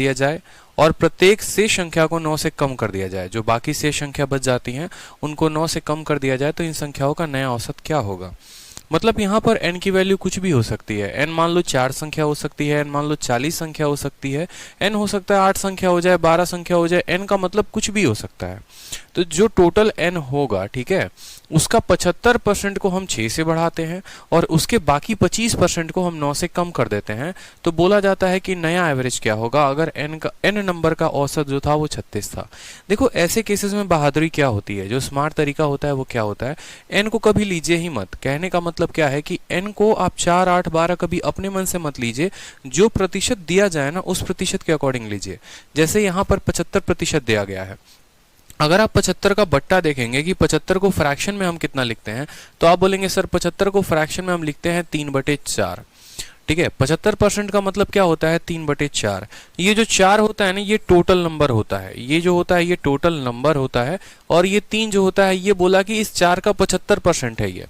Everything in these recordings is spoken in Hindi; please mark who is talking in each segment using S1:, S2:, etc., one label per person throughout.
S1: दिया जाए और प्रत्येक शेष संख्या को 9 से कम कर दिया जाए। जो बाकी शेष संख्या बच जाती हैं उनको 9 से कम कर दिया जाए तो इन संख्याओं का नया औसत क्या होगा। मतलब यहाँ पर n की वैल्यू कुछ भी हो सकती है। n मान लो 4 संख्या हो सकती है, n मान लो 40 संख्या हो सकती है, n हो सकता है 8 संख्या हो जाए, 12 संख्या हो जाए, n का मतलब कुछ भी हो सकता है। तो जो टोटल n होगा, ठीक है, उसका 75% को हम 6 से बढ़ाते हैं और उसके बाकी 25% को हम 9 से कम कर देते हैं। तो बोला जाता है कि नया एवरेज क्या होगा अगर n नंबर का औसत जो था वो 36 था। देखो ऐसे केसेस में बहादुरी क्या होती है, जो स्मार्ट तरीका होता है वो क्या होता है, n को कभी लीजिए ही मत। कहने का मतलब क्या है कि n को आप 4, 8, 12 कभी अपने मन से मत लीजिए, जो प्रतिशत दिया जाए ना उस प्रतिशत के अकॉर्डिंग लीजिए। जैसे यहाँ पर 75% दिया गया है, अगर आप 75 का बट्टा देखेंगे कि 75 को फ्रैक्शन में हम कितना लिखते हैं, तो आप बोलेंगे सर 75 को फ्रैक्शन में हम लिखते हैं 3/4। ठीक है, 75% का मतलब क्या होता है 3/4। ये जो 4 होता है ना ये टोटल नंबर होता है, ये जो होता है ये टोटल नंबर होता है, और ये 3 जो होता है ये बोला कि इस 4 का 75% है।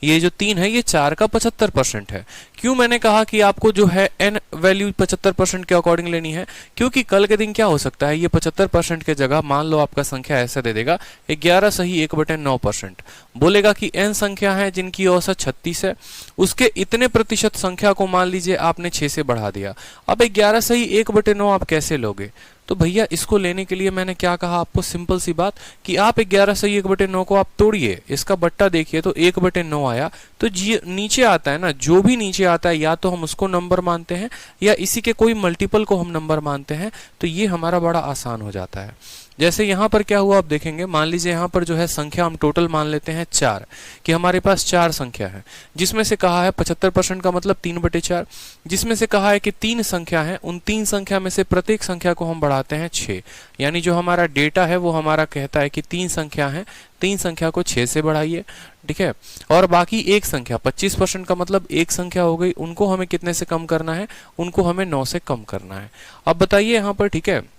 S1: ये जो 3 है ये 4 का 75% है। क्यों मैंने कहा कि आपको जो है n वैल्यू 75% के अकॉर्डिंग लेनी है, क्योंकि कल के दिन क्या हो सकता है ये 75% के जगह मान लो आपका संख्या ऐसा दे देगा 11 सही 1/9%, बोलेगा कि n संख्या है जिनकी औसत 36 है, उसके इतने प्रतिशत संख्या को मान लीजिए आपने 6 से बढ़ा दिया। अब 11 सही 1/9 आप कैसे लोगे? तो भैया इसको लेने के लिए मैंने क्या कहा आपको, सिंपल सी बात कि आप 11 सही 1/9 को आप तोड़िए, इसका बट्टा देखिए तो 1/9 आया। तो नीचे आता है ना, जो भी नीचे आता है या तो हम उसको नंबर मानते हैं या इसी के कोई मल्टीपल को हम नंबर मानते हैं, तो ये हमारा बड़ा आसान हो जाता है। जैसे यहाँ पर क्या हुआ आप देखेंगे, मान लीजिए यहाँ पर जो है संख्या हम टोटल मान लेते हैं 4, कि हमारे पास 4 संख्या है, जिसमें से कहा है 75% का मतलब 3/4, जिसमें से कहा है कि 3 संख्या है, उन 3 संख्या में से प्रत्येक संख्या को हम बढ़ाते हैं 6। यानी जो हमारा डेटा है वो हमारा कहता है कि 3 संख्या है, 3 संख्या को 6 से बढ़ाइए, ठीक है, और बाकी एक संख्या 25% का मतलब एक संख्या हो गई, उनको हमें कितने से कम करना है, उनको हमें 9 से कम करना है। अब बताइए यहाँ पर, ठीक है,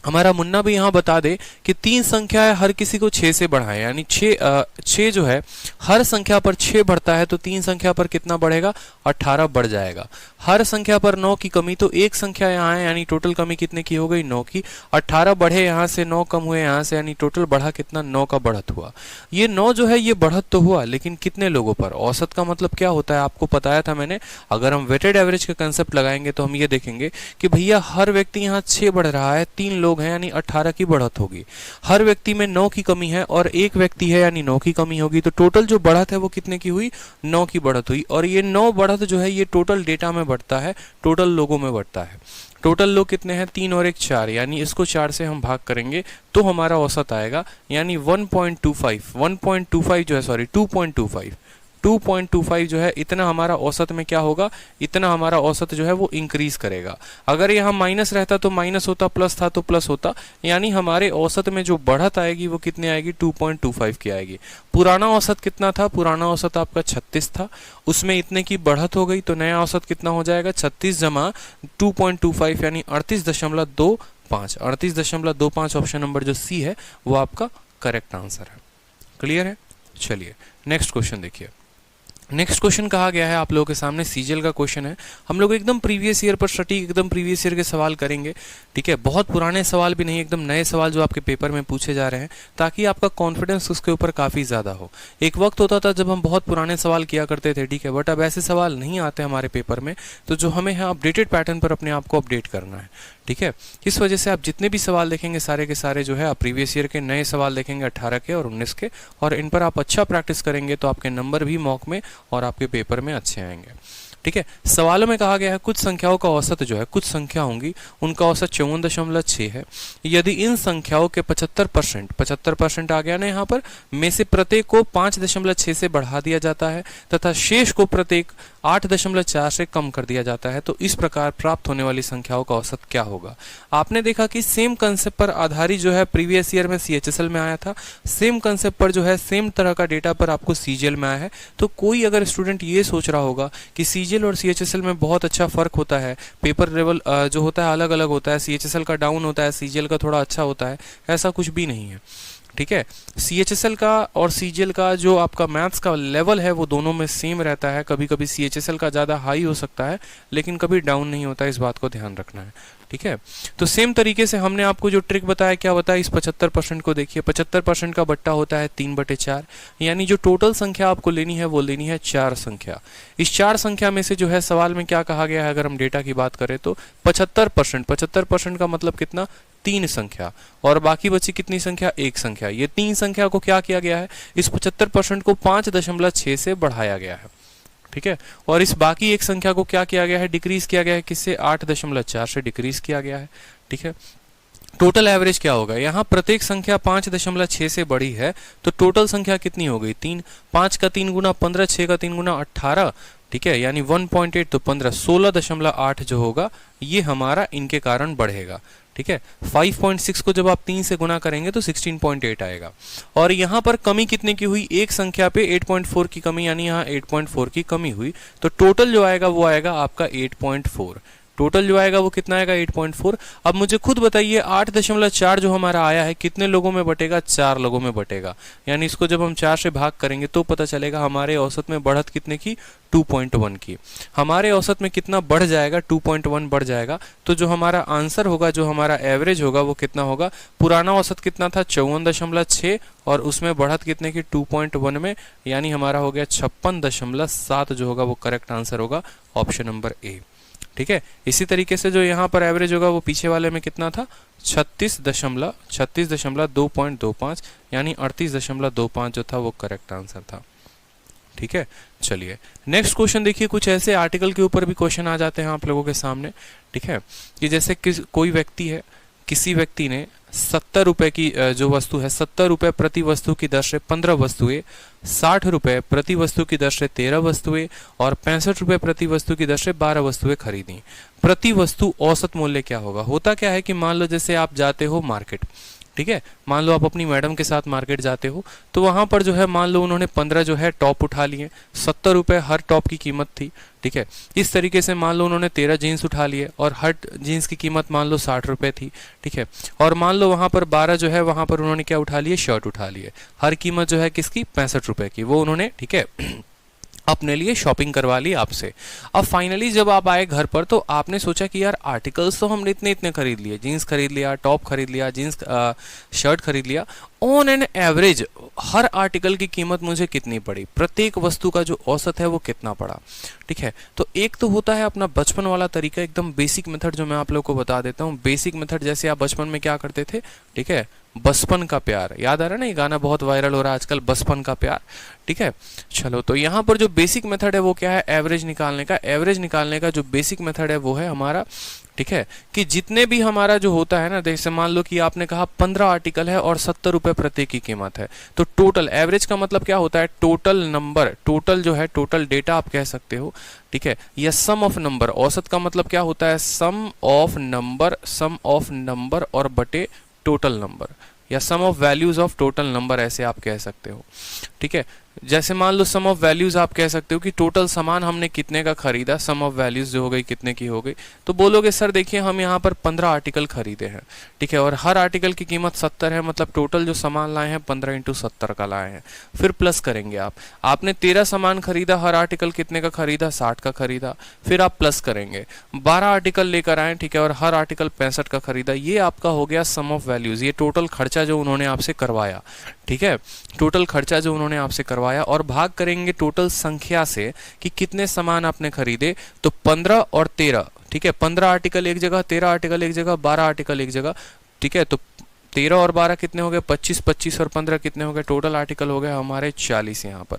S1: हमारा मुन्ना भी यहाँ बता दे कि 3 संख्या है, हर किसी को 6 से बढ़ाएं, यानी 6 जो है हर संख्या पर 6 बढ़ता है, तो 3 संख्या पर कितना बढ़ेगा 18 बढ़ जाएगा। हर संख्या पर 9 की कमी, तो एक संख्या यहाँ है यानी टोटल कमी कितने की हो गई 9 की, 18 बढ़े यहाँ से, 9 कम हुए यहाँ से, यानी टोटल बढ़ा कितना 9 का बढ़त हुआ। ये 9 जो है ये बढ़त तो हुआ, लेकिन कितने लोगों पर? औसत का मतलब क्या होता है आपको बताया था मैंने। अगर हम वेटेड एवरेज का कंसेप्ट लगाएंगे तो हम ये देखेंगे कि भैया हर व्यक्ति यहाँ 6 बढ़ रहा है, 3 लोग हैं यानी 18 की बढ़त होगी। हर व्यक्ति में 9 की कमी है और एक व्यक्ति है यानी 9 की कमी होगी, तो टोटल जो बढ़त है वो कितने की हुई 9 की बढ़त हुई। और ये 9 बढ़त जो है ये टोटल डेटा में बढ़ता है, टोटल लोगों में बढ़ता है। टोटल लोग कितने हैं 3 और 1 4, यानी इसको 4 से हम भाग करेंगे तो हमारा औसत आएगा, यानी 1.25 जो है, सॉरी 2.25 जो है, इतना हमारा औसत में क्या होगा, इतना हमारा औसत जो है वो इंक्रीज करेगा। अगर यहाँ माइनस रहता तो माइनस होता, प्लस था तो प्लस होता, यानी हमारे औसत में जो बढ़त आएगी वो कितने आएगी 2.25 की आएगी। पुराना औसत कितना था, पुराना औसत आपका 36 था, उसमें इतने की बढ़त हो गई, तो नया औसत कितना हो जाएगा 36 जमा 2.25 यानी 38.25। 38.25 ऑप्शन नंबर जो सी है वो आपका करेक्ट आंसर है। क्लियर है? चलिए नेक्स्ट क्वेश्चन देखिए। नेक्स्ट क्वेश्चन कहा गया है आप लोगों के सामने, सीजीएल का क्वेश्चन है। हम लोग एकदम प्रीवियस ईयर पर सटीक एकदम प्रीवियस ईयर के सवाल करेंगे, ठीक है, बहुत पुराने सवाल भी नहीं, एकदम नए सवाल जो आपके पेपर में पूछे जा रहे हैं, ताकि आपका कॉन्फिडेंस उसके ऊपर काफ़ी ज़्यादा हो। एक वक्त होता था जब हम बहुत पुराने सवाल किया करते थे, ठीक है, बट अब ऐसे सवाल नहीं आते हमारे पेपर में, तो जो हमें है अपडेटेड पैटर्न पर अपने आप को अपडेट करना है, ठीक है। इस वजह से आप जितने भी सवाल देखेंगे सारे के सारे जो है आप प्रीवियस ईयर के नए सवाल देखेंगे 18 के और 19 के, और इन पर आप अच्छा प्रैक्टिस करेंगे तो आपके नंबर भी मॉक में और आपके पेपर में अच्छे आएंगे, ठीक है। सवालों में कहा गया है कुछ संख्याओं का औसत जो है, कुछ संख्या होंगी उनका औसत 54.6 है। यदि इन संख्याओं के 75% आ गया ना यहाँ पर, में से प्रत्येक को 5.6 से बढ़ा दिया जाता है तथा शेष को प्रत्येक 8.4 से कम कर दिया जाता है, तो इस प्रकार प्राप्त होने वाली संख्याओं का औसत क्या होगा। आपने देखा कि सेम कंसेप्ट पर आधारित जो है प्रीवियस ईयर में CHSL में आया था, सेम कंसेप्ट पर जो है सेम तरह का डेटा पर आपको CGL में आया है। तो कोई अगर स्टूडेंट ये सोच रहा होगा कि CGL और CHSL में बहुत अच्छा फर्क होता है, पेपर लेवल जो होता है अलग अलग होता है, CHSL का डाउन होता है, CGL का थोड़ा अच्छा होता है, ऐसा कुछ भी नहीं है, ठीक है। CHSL का और CGL का जो आपका मैथ्स का लेवल है वो दोनों में सेम रहता है। कभी कभी CHSL का ज़्यादा हाई हो सकता है लेकिन कभी डाउन नहीं होता है, इस बात को ध्यान रखना है, ठीक है। तो सेम तरीके से हमने आपको जो ट्रिक बताया, क्या बताया, इस 75% को देखिए, 75% का बट्टा होता है 3/4, यानी जो टोटल संख्या आपको लेनी है वो लेनी है 4 संख्या। इस 4 संख्या में से जो है सवाल में क्या कहा गया है, अगर हम डेटा की बात करें तो 75% का मतलब कितना, 3 संख्या, और बाकी बची कितनी संख्या, 1 संख्या। ये 3 संख्या को क्या किया गया है, इस 75% को 5.6 से बढ़ाया गया है, ठीक है। और इस बाकी 1 संख्या को क्या किया गया है, डिक्रीज किया गया है, किससे, 8.4 से डिक्रीज किया गया है, ठीक है। टोटल एवरेज क्या होगा, यहाँ प्रत्येक संख्या 5.6 से बड़ी है, तो टोटल संख्या कितनी हो गई, 3। 5 का 3 गुना 15, 6 का 3 गुना 18, ठीक है, यानी 1.8 तो 15, 16.8 जो होगा ये हमारा इनके कारण बढ़ेगा, ठीक है। 5.6 को जब आप 3 से गुना करेंगे तो 16.8 आएगा। और यहाँ पर कमी कितने की हुई, एक संख्या पे 8.4 की कमी, यानी यहाँ 8.4 की कमी हुई, तो टोटल जो आएगा वो आएगा आपका 8.4। टोटल जो आएगा वो कितना आएगा, 8.4। अब मुझे खुद बताइए 8.4 जो हमारा आया है कितने लोगों में बटेगा, 4 लोगों में बटेगा, यानी इसको जब हम 4 से भाग करेंगे तो पता चलेगा हमारे औसत में बढ़त कितने की, 2.1 की। हमारे औसत में कितना बढ़ जाएगा, 2.1 बढ़ जाएगा। तो जो हमारा आंसर होगा, जो हमारा एवरेज होगा वो कितना होगा, पुराना औसत कितना था 54.6 और उसमें बढ़त कितने की, 2.1 में, यानी हमारा हो गया 56.7 जो होगा वो करेक्ट आंसर होगा ऑप्शन नंबर ए, ठीक है। इसी तरीके से जो यहाँ पर एवरेज होगा वो पीछे वाले में कितना था, 36.2.25, यानी 38.25 जो था वो करेक्ट आंसर था, ठीक है। चलिए नेक्स्ट क्वेश्चन देखिए, कुछ ऐसे आर्टिकल के ऊपर भी क्वेश्चन आ जाते हैं आप लोगों के सामने, ठीक है, कि जैसे कोई व्यक्ति है, किसी व्यक्ति ने 70 रुपए की जो वस्तु है, 70 रुपए प्रति वस्तु की दर से 15 वस्तुएं, 60 रुपए प्रति वस्तु की दर से 13 वस्तुएं और 65 रुपए प्रति वस्तु की दर से 12 वस्तुएं खरीदी। प्रति वस्तु औसत मूल्य क्या होगा। होता क्या है कि मान लो जैसे आप जाते हो मार्केट, ठीक है, मान लो आप अपनी मैडम के साथ मार्केट जाते हो, तो वहां पर जो है मान लो उन्होंने 15 जो है टॉप उठा लिए, 70 रुपए हर टॉप की कीमत थी, ठीक है। इस तरीके से मान लो उन्होंने 13 जीन्स उठा लिए और हर जीन्स की कीमत मान लो 60 रुपए थी, ठीक है। और मान लो वहां पर 12 जो है वहां पर उन्होंने क्या उठा लिए, शर्ट उठा लिए, हर कीमत जो है किसकी, 65 रुपए की, वो उन्होंने, ठीक है, अपने लिए शॉपिंग करवा ली आपसे। अब फाइनली जब आप आए घर पर तो आपने सोचा कि यार आर्टिकल्स तो हमने इतने इतने खरीद लिए, जीन्स खरीद लिया, टॉप खरीद लिया, जीन्स शर्ट खरीद लिया, on an average her article की कीमत मुझे कितनी पड़ी, प्रत्येक वस्तु का जो औसत है वो कितना पड़ा, ठीक है। तो एक तो होता है अपना बचपन वाला तरीका, एकदम बेसिक मेथड जो मैं आप लोग को बता देता हूँ। बेसिक मेथड जैसे आप बचपन में क्या करते थे, ठीक है, बचपन का प्यार, याद आ रहा है ना, ये गाना बहुत वायरल हो रहा है आजकल, बचपन का प्यार, ठीक है। चलो तो यहाँ पर जो बेसिक मेथड है वो क्या है, एवरेज निकालने का। एवरेज निकालने का जो बेसिक मेथड है वो है हमारा, ठीक है, कि जितने भी हमारा जो होता है ना, जैसे मान लो कि आपने कहा 15 आर्टिकल है और 70 रुपए प्रत्येक की कीमत है, तो टोटल एवरेज का मतलब क्या होता है, टोटल नंबर, टोटल जो है टोटल डेटा आप कह सकते हो, ठीक है, या सम ऑफ नंबर। औसत का मतलब क्या होता है, सम ऑफ नंबर और बटे टोटल नंबर, या sum of values of total number, ऐसे आप कह सकते हो, ठीक है। जैसे मान लो सम ऑफ वैल्यूज आप कह सकते हो कि टोटल सामान हमने कितने का खरीदा, सम ऑफ वैल्यूज जो हो गई कितने की हो गई, तो बोलोगे सर देखिए हम यहाँ पर 15 आर्टिकल खरीदे हैं, ठीक है, और हर आर्टिकल की कीमत 70 है, मतलब टोटल जो सामान लाए हैं 15 × 70 का लाए हैं। फिर प्लस करेंगे आपने 13 सामान खरीदा, हर आर्टिकल कितने का खरीदा, 60 का खरीदा, फिर आप प्लस करेंगे, 12 आर्टिकल लेकर आए, ठीक है, और हर आर्टिकल 65 का खरीदा, ये आपका हो गया सम ऑफ वैल्यूज, ये टोटल खर्चा जो उन्होंने आपसे करवाया, ठीक है, टोटल खर्चा जो उन्होंने आपसे करवाया, और भाग करेंगे टोटल संख्या से कि कितने सामान आपने खरीदे, तो 15 और 13, ठीक है, 15 आर्टिकल एक जगह, 13 आर्टिकल एक जगह, 12 आर्टिकल एक जगह, ठीक है, तो 13 और 12 कितने हो गए, 25, 25 और 15 कितने हो गए, टोटल आर्टिकल हो गए हमारे 40 यहाँ पर,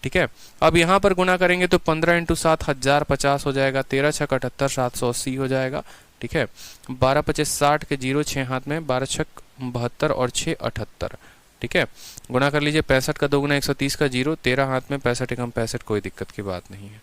S1: ठीक है। अब यहाँ पर गुना करेंगे तो 15 × 7 1050 हो जाएगा, 13 × 6 78 780 हो जाएगा, ठीक है, 12 × 25 60 के 0 6 हाथ में, 12 × 6 72 और 6 78, ठीक है, गुना कर लीजिए, 65 का 2 गुना 130 का 0, 13 हाथ में, 65 एकम 65, कोई दिक्कत की बात नहीं है,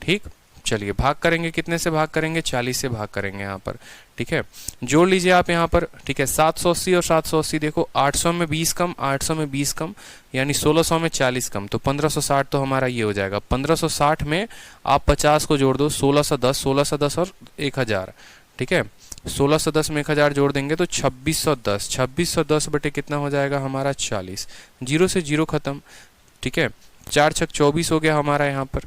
S1: ठीक। चलिए भाग करेंगे, कितने से भाग करेंगे, 40 से भाग करेंगे यहाँ पर, ठीक है, जोड़ लीजिए आप यहाँ पर, ठीक है, 780 और 780 देखो, 800 में 20 कम, 800 में 20 कम, यानी 1600 में 40 कम, तो 1560 तो हमारा ये हो जाएगा। 1560 में आप 50 को जोड़ दो, 1610 और 1000, ठीक है, 1610 में 1000 जोड़ देंगे तो 2610 बटे कितना हो जाएगा हमारा 40, 0 से 0 खत्म, ठीक है, 4 × 6 = 24 हो गया हमारा यहाँ पर,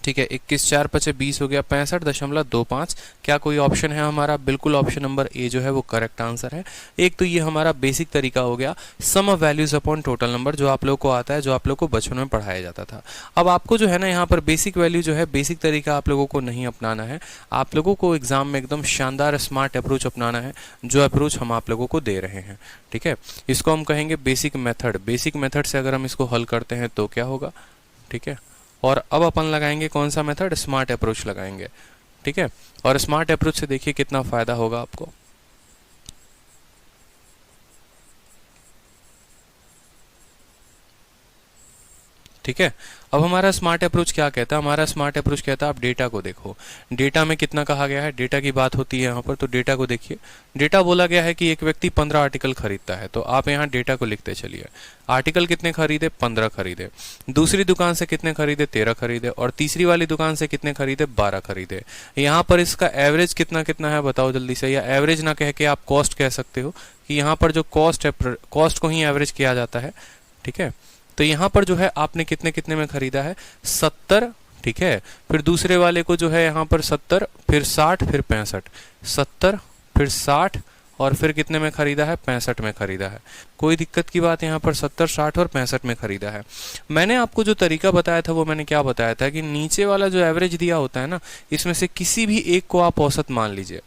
S1: ठीक है, 21 4 5 20 हो गया 65.25। क्या कोई ऑप्शन है हमारा? बिल्कुल ऑप्शन नंबर ए जो है वो करेक्ट आंसर है। एक तो ये हमारा बेसिक तरीका हो गया sum of values upon total number, जो आप लोग को आता है, जो आप लोग को बचपन में पढ़ाया जाता था। अब आपको जो है ना यहाँ पर बेसिक वैल्यू जो है, बेसिक तरीका आप लोगों को नहीं अपनाना है। आप लोगों को एग्जाम में एकदम शानदार स्मार्ट अप्रोच अपनाना है, जो अप्रोच हम आप लोगों को दे रहे हैं। ठीक है, इसको हम कहेंगे बेसिक मेथड। बेसिक मेथड से अगर हम इसको हल करते हैं तो क्या होगा? ठीक है, और अब अपन लगाएंगे कौन सा मेथड? स्मार्ट अप्रोच लगाएंगे। ठीक है, और स्मार्ट अप्रोच से देखिए कितना फायदा होगा आपको। ठीक है, अब हमारा स्मार्ट अप्रोच क्या कहता है? हमारा स्मार्ट अप्रोच कहता है आप डेटा को देखो। डेटा में कितना कहा गया है? डेटा की बात होती है यहाँ पर, तो डेटा को देखिए। डेटा बोला गया है कि एक व्यक्ति 15 आर्टिकल खरीदता है, तो आप यहाँ डेटा को लिखते चलिए। आर्टिकल कितने खरीदे? 15 खरीदे। दूसरी दुकान से कितने खरीदे? 13 खरीदे। और तीसरी वाली दुकान से कितने खरीदे? 12 खरीदे। यहाँ पर इसका एवरेज कितना कितना है बताओ जल्दी से, या एवरेज ना कह के आप कॉस्ट कह सकते हो कि यहाँ पर जो कॉस्ट है, कॉस्ट को ही एवरेज किया जाता है। ठीक है, तो यहाँ पर जो है आपने कितने कितने में खरीदा है? 70। ठीक है, फिर दूसरे वाले को जो है यहाँ पर 70, फिर 60, फिर 65। 70 फिर 60 और फिर कितने में खरीदा है? 65 में खरीदा है। कोई दिक्कत की बात यहाँ पर 70, 60 और 65 में खरीदा है। मैंने आपको जो तरीका बताया था वो मैंने क्या बताया था कि नीचे वाला जो एवरेज दिया होता है ना, इसमें से किसी भी एक को आप औसत मान लीजिए।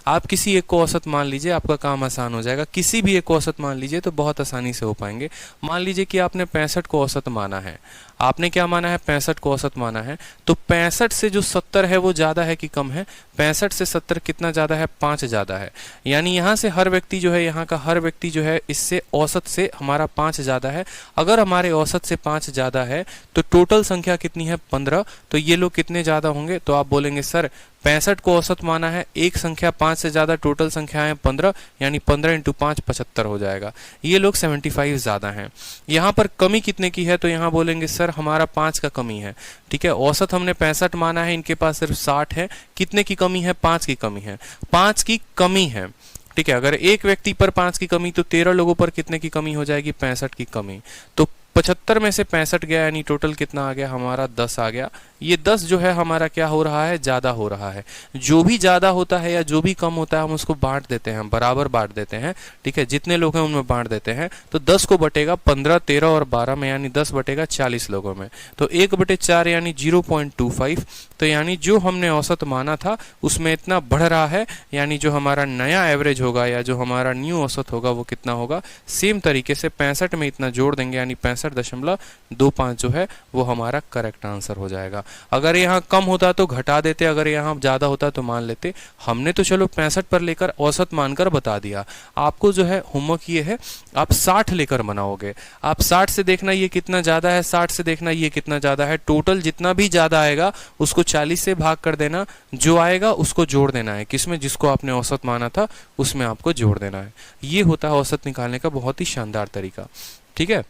S1: आप किसी एक को औसत मान लीजिए, आपका काम आसान हो जाएगा। किसी भी एक को औसत मान लीजिए तो बहुत आसानी से हो पाएंगे। मान लीजिए कि आपने 65 को औसत माना है। आपने क्या माना है? 65 को औसत माना है। तो 65 से जो 70 है वो ज्यादा है कि कम है? 65 से 70 कितना ज्यादा है? 5 ज्यादा है। यानी यहाँ से हर व्यक्ति जो है, यहाँ का हर व्यक्ति जो है, इससे औसत से हमारा 5 ज्यादा है। अगर हमारे औसत से 5 ज्यादा है तो टोटल संख्या कितनी है? 15। तो ये लोग कितने ज्यादा होंगे? तो आप बोलेंगे सर 65 को औसत माना है, एक संख्या 5 से ज्यादा, टोटल संख्या है 15, यानी 15 × 5 75 हो जाएगा। ये लोग 75 ज्यादा हैं। यहाँ पर कमी कितने की है? तो यहाँ बोलेंगे सर हमारा 5 का कमी है। ठीक है, औसत हमने 65 माना है, इनके पास सिर्फ 60 है। कितने की कमी है? 5 की कमी है। 5 की कमी है। ठीक है, अगर एक व्यक्ति पर 5 की कमी, तो 13 लोगों पर कितने की कमी हो जाएगी? 65 की कमी। तो 75 में से 65 गया, यानी टोटल कितना आ गया हमारा? 10 आ गया। ये 10 जो है हमारा क्या हो रहा है? ज्यादा हो रहा है। जो भी ज्यादा होता है या जो भी कम होता है हम उसको बांट देते हैं, बराबर बांट देते हैं। ठीक है, जितने लोग हैं उनमें बांट देते हैं। तो 10 को बटेगा 15, 13 और 12 में, यानी 10 बटेगा 40 लोगों में। तो 1/4 यानी 0.25। तो यानी जो हमने औसत माना था उसमें इतना बढ़ रहा है, यानी जो हमारा नया एवरेज होगा या जो हमारा न्यू औसत होगा वो कितना होगा? सेम तरीके से 65 में इतना जोड़ देंगे, यानी 65.25 जो है वो हमारा करेक्ट आंसर हो जाएगा। अगर यहाँ कम होता तो घटा देते, अगर यहाँ ज्यादा होता तो मान लेते। हमने तो चलो 65 पर लेकर औसत मानकर बता दिया। आपको जो है होमवर्क ये है, आप 60 लेकर बनाओगे। आप 60 से देखना ये कितना ज्यादा है, 60 से देखना ये कितना ज्यादा है। टोटल जितना भी ज्यादा आएगा उसको 40 से भाग कर देना, जो आएगा उसको जोड़ देना है। किसमें? जिसको आपने औसत माना था उसमें आपको जोड़ देना है। ये होता है औसत निकालने का बहुत ही शानदार तरीका। ठीक है,